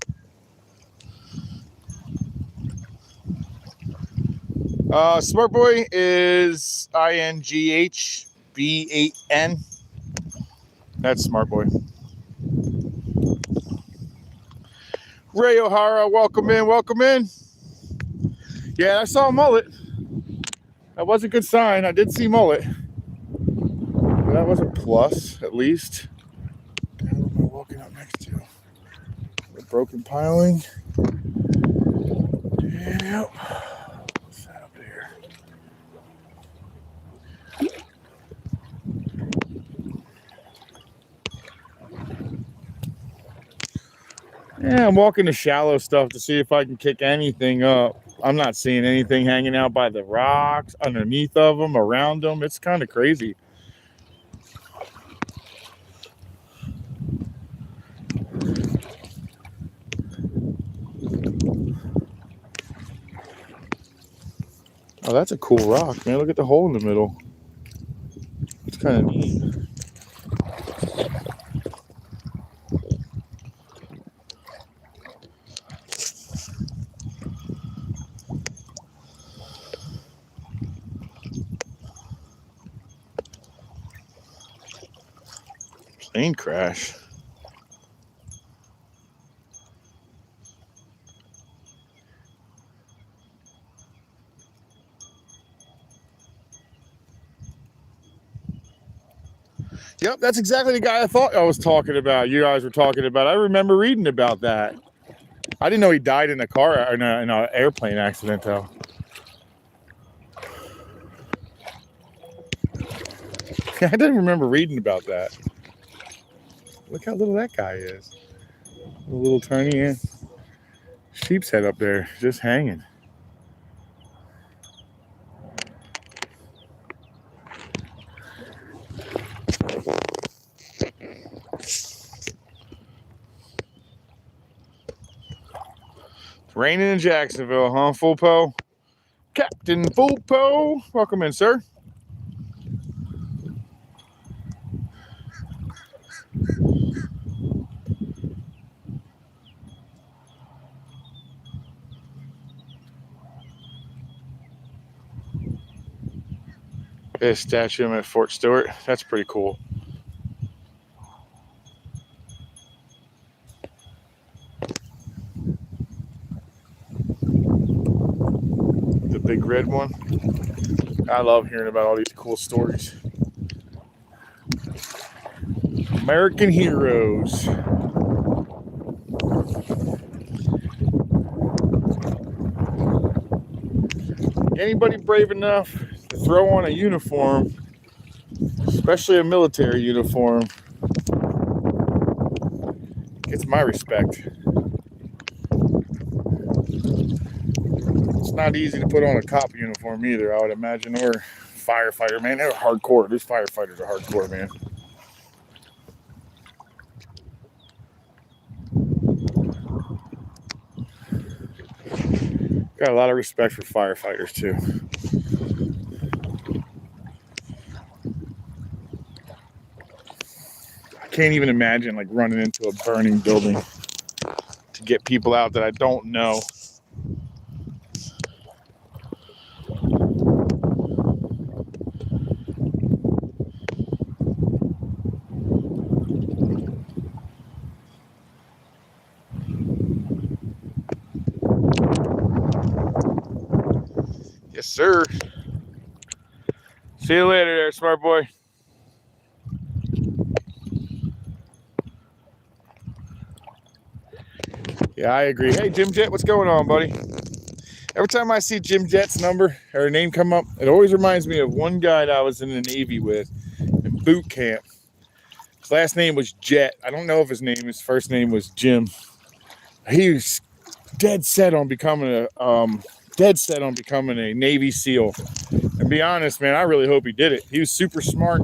Smart Boy is INGHB8N. That's Smart Boy. Ray O'Hara, welcome in, welcome in. Yeah, I saw a mullet. That was a good sign. I did see mullet. That was a plus, at least. What am I walking up next to? The broken piling. Yep. What's that up there? Yeah, I'm walking the shallow stuff to see if I can kick anything up. I'm not seeing anything hanging out by the rocks, underneath of them, around them. It's kind of crazy. Oh, that's a cool rock, man. Look at the hole in the middle. It's kind of neat. Plane crash. Yep, that's exactly the guy I thought I was talking about. You guys were talking about. I remember reading about that. I didn't know he died in a car, in an airplane accident, though. I didn't remember reading about that. Look how little that guy is. A little tiny sheepshead up there, just hanging. It's raining in Jacksonville, huh, Fulpo? Captain Fulpo, welcome in, sir. There's a statue of him at Fort Stewart. That's pretty cool. The big red one. I love hearing about all these cool stories. American heroes. Anybody brave enough to throw on a uniform, especially a military uniform, gets my respect. It's not easy to put on a cop uniform either, I would imagine, or firefighter. Man, they're hardcore. These firefighters are hardcore, man. Got a lot of respect for firefighters too. I can't even imagine like running into a burning building to get people out that I don't know. Yes, sir. See you later there, smart boy. Yeah, I agree. Hey, Jim Jet, what's going on, buddy? Every time I see Jim Jet's number or name come up, it always reminds me of one guy that I was in the Navy with in boot camp. His last name was Jet. I don't know if his first name was Jim. He was dead set on becoming a Navy SEAL. And be honest, man, I really hope he did it. He was super smart,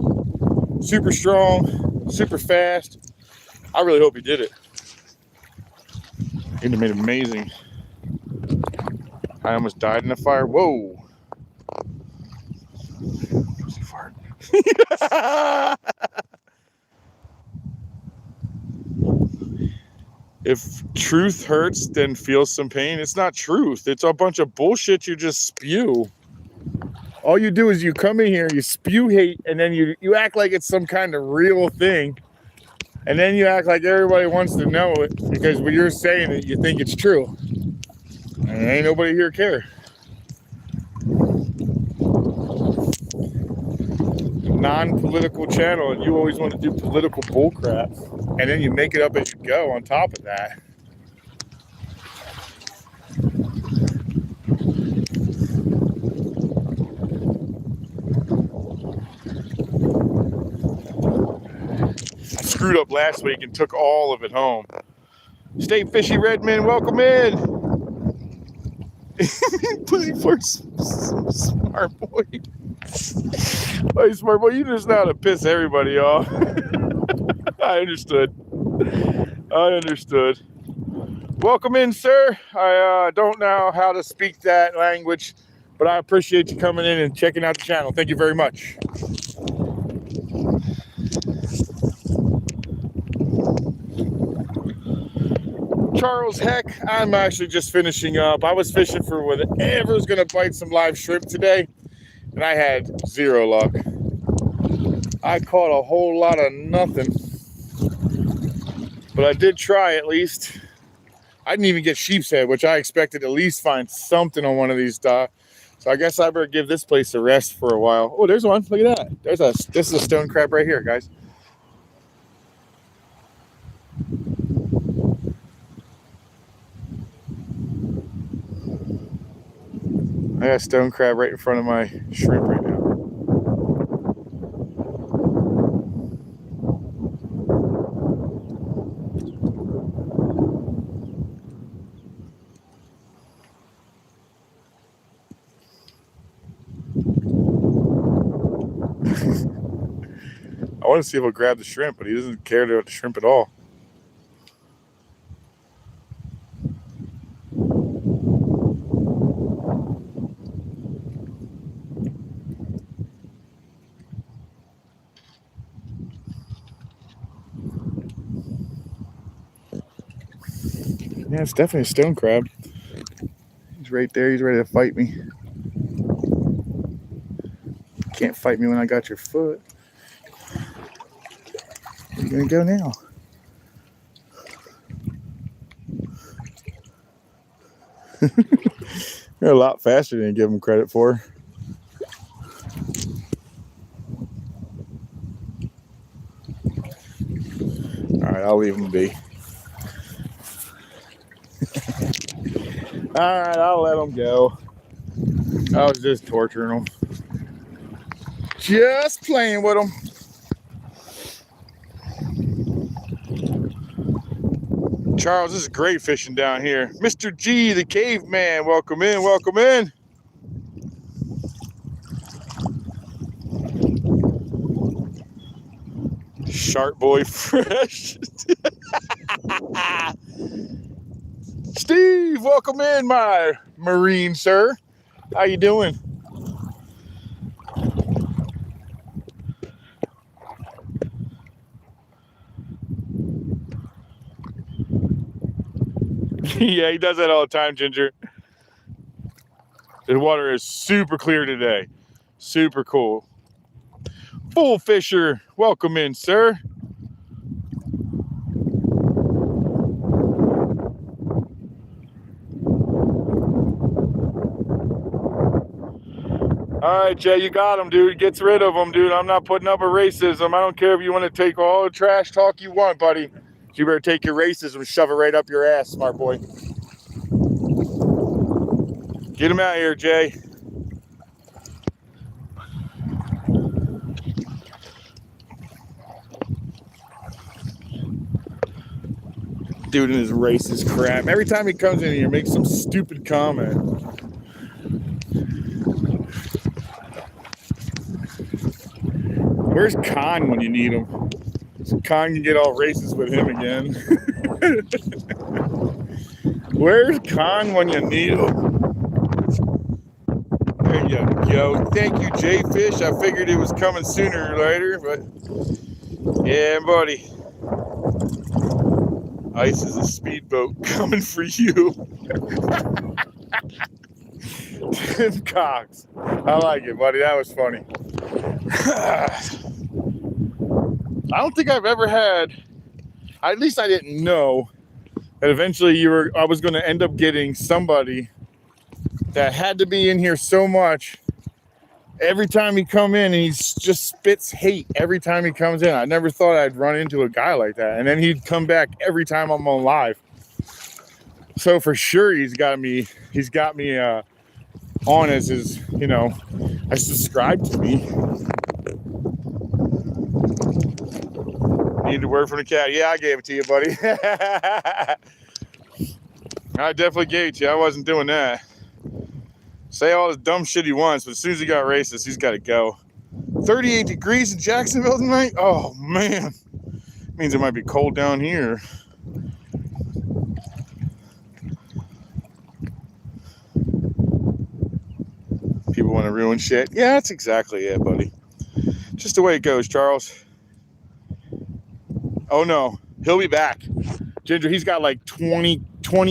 super strong, super fast. I really hope he did it. He'd have made amazing. I almost died in a fire. Whoa. Fart. If truth hurts, then feel some pain. It's not truth. It's a bunch of bullshit you just spew. All you do is you come in here, you spew hate, and then you act like it's some kind of real thing. And then you act like everybody wants to know it because when you're saying it, you think it's true. And ain't nobody here care. Non-political channel, and you always want to do political bullcrap. And then you make it up as you go on top of that. I screwed up last week and took all of it home. Stay fishy, Redman, welcome in. Pussy for smart boy. Hey, smart boy, you just know how to piss everybody off. I understood. Welcome in, sir. I don't know how to speak that language, but I appreciate you coming in and checking out the channel. Thank you very much. Charles Heck, I'm actually just finishing up. I was fishing for whatever's going to bite some live shrimp today, and I had zero luck. I caught a whole lot of nothing, but I did try at least. I didn't even get sheepshead, which I expected to at least find something on one of these So I guess I better give this place a rest for a while. Oh, there's one. Look at that. This is a stone crab right here, guys. I got stone crab right in front of my shrimp right now. I want to see if he'll grab the shrimp, but he doesn't care about the shrimp at all. Yeah, it's definitely a stone crab. He's right there. He's ready to fight me. Can't fight me when I got your foot. Where are you gonna go now? You're a lot faster than you give him credit for. Alright, I'll leave him be. Alright, I'll let him go. I was just torturing him. Just playing with him. Charles, this is great fishing down here. Mr. G, the caveman, welcome in, welcome in. Shark Boy Fresh. Steve, welcome in, my marine sir. How you doing? Yeah, he does that all the time, Ginger. The water is super clear today. Super cool. Bull Fisher, welcome in, sir. All right, Jay, you got him, dude. Gets rid of him, dude. I'm not putting up with racism. I don't care if you want to take all the trash talk you want, buddy. You better take your racism and shove it right up your ass, smart boy. Get him out of here, Jay. Dude and his racist crap. Every time he comes in here, makes some stupid comment. Where's Khan when you need him? So Khan can get all racist with him again. Where's Khan when you need him? There you go. Thank you, Jay Fish. I figured it was coming sooner or later, but yeah, buddy. Ice is a speedboat coming for you. Tim Cox. I like it, buddy. That was funny. I don't think I've ever had, at least I didn't know, that eventually I was going to end up getting somebody that had to be in here so much. Every time he come in, he just spits hate every time he comes in. I never thought I'd run into a guy like that. And then he'd come back every time I'm on live. So for sure he's got me on as his, as subscribed to me. Need to work from the cat. Yeah, I gave it to you, buddy. I definitely gave it to you. I wasn't doing that. Say all this dumb shit he wants, but as soon as he got racist, he's got to go. 38 degrees in Jacksonville tonight? Oh, man. Means it might be cold down here. People want to ruin shit. Yeah, that's exactly it, buddy. Just the way it goes, Charles. Oh, no. He'll be back. Ginger, he's got like 20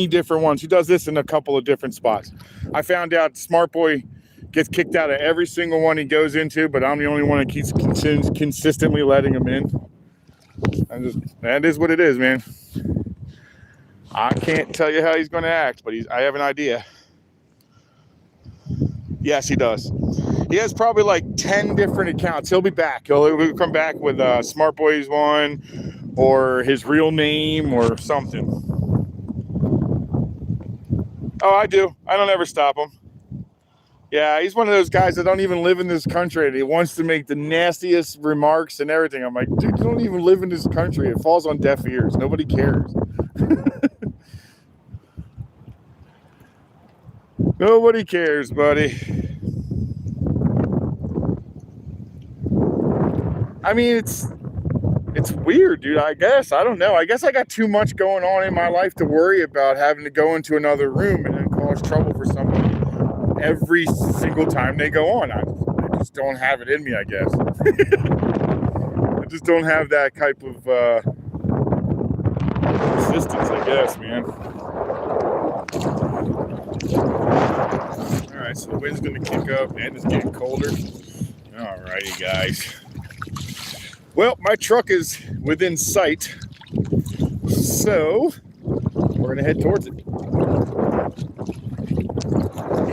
different ones. He does this in a couple of different spots. I found out Smart Boy gets kicked out of every single one he goes into, but I'm the only one that keeps consistently letting him in. That is what it is, man. I can't tell you how he's going to act, but I have an idea. Yes, he does. He has probably like 10 different accounts. He'll be back. He'll come back with Smart Boy's one or his real name or something. Oh, I do. I don't ever stop him. Yeah, he's one of those guys that don't even live in this country, and he wants to make the nastiest remarks and everything. I'm like, dude, you don't even live in this country. It falls on deaf ears. Nobody cares. Nobody cares, buddy. I mean, it's weird, dude. I guess. I don't know. I guess I got too much going on in my life to worry about having to go into another room and then cause trouble for somebody every single time they go on. I just don't have it in me, I guess. I just don't have that type of resistance, I guess, man. All right, so the wind's going to kick up and it's getting colder. All righty, guys. Well, my truck is within sight, so we're going to head towards it.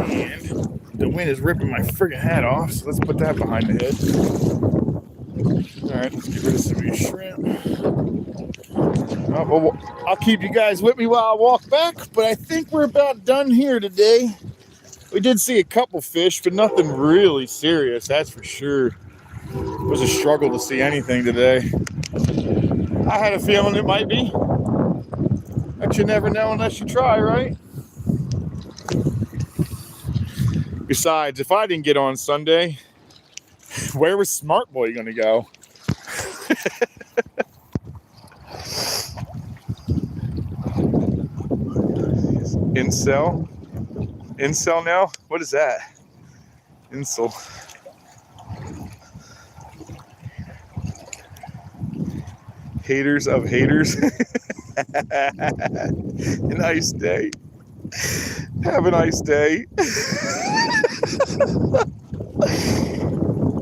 And the wind is ripping my friggin' hat off, so let's put that behind the head. All right, let's get rid of some of these shrimp. Well, I'll keep you guys with me while I walk back, but I think we're about done here today. We did see a couple fish, but nothing really serious, that's for sure. It was a struggle to see anything today. I had a feeling it might be, but you never know unless you try, right? Besides, if I didn't get on Sunday, where was Smart Boy going to go? Incel? Incel now? What is that? Incel. Haters of haters. A nice day. Have a nice day.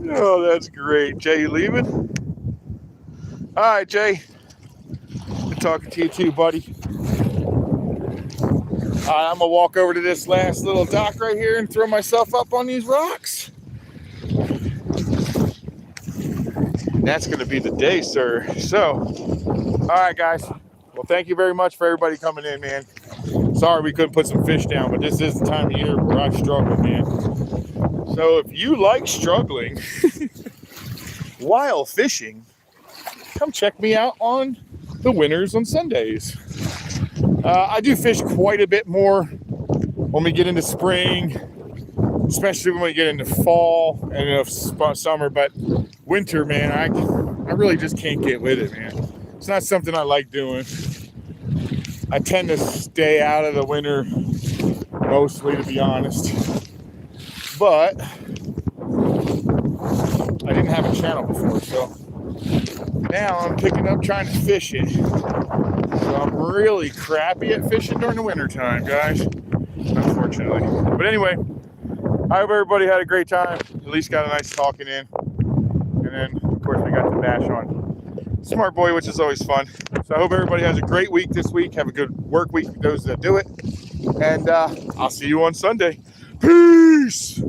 Oh, that's great. Jay, you leaving? All right, Jay. Good talking to you too, buddy. All right, I'm going to walk over to this last little dock right here and throw myself up on these rocks. That's going to be the day, sir. So, all right, guys. Well, thank you very much for everybody coming in, man. Sorry we couldn't put some fish down, but this is the time of year where I struggle, man. So if you like struggling while fishing, come check me out on the Winners on Sundays. I do fish quite a bit more when we get into spring, especially when we get into fall and into summer, but winter, man, I really just can't get with it, man. It's not something I like doing. I tend to stay out of the winter mostly, to be honest. But I didn't have a channel before, so now I'm picking up trying to fish it. So I'm really crappy at fishing during the winter time, guys, unfortunately. But anyway, I hope everybody had a great time. At least got a nice talking in. And then, of course, we got the bash on Smart Boy, which is always fun. So I hope everybody has a great week this week. Have a good work week for those that do it. And I'll see you on Sunday. Peace!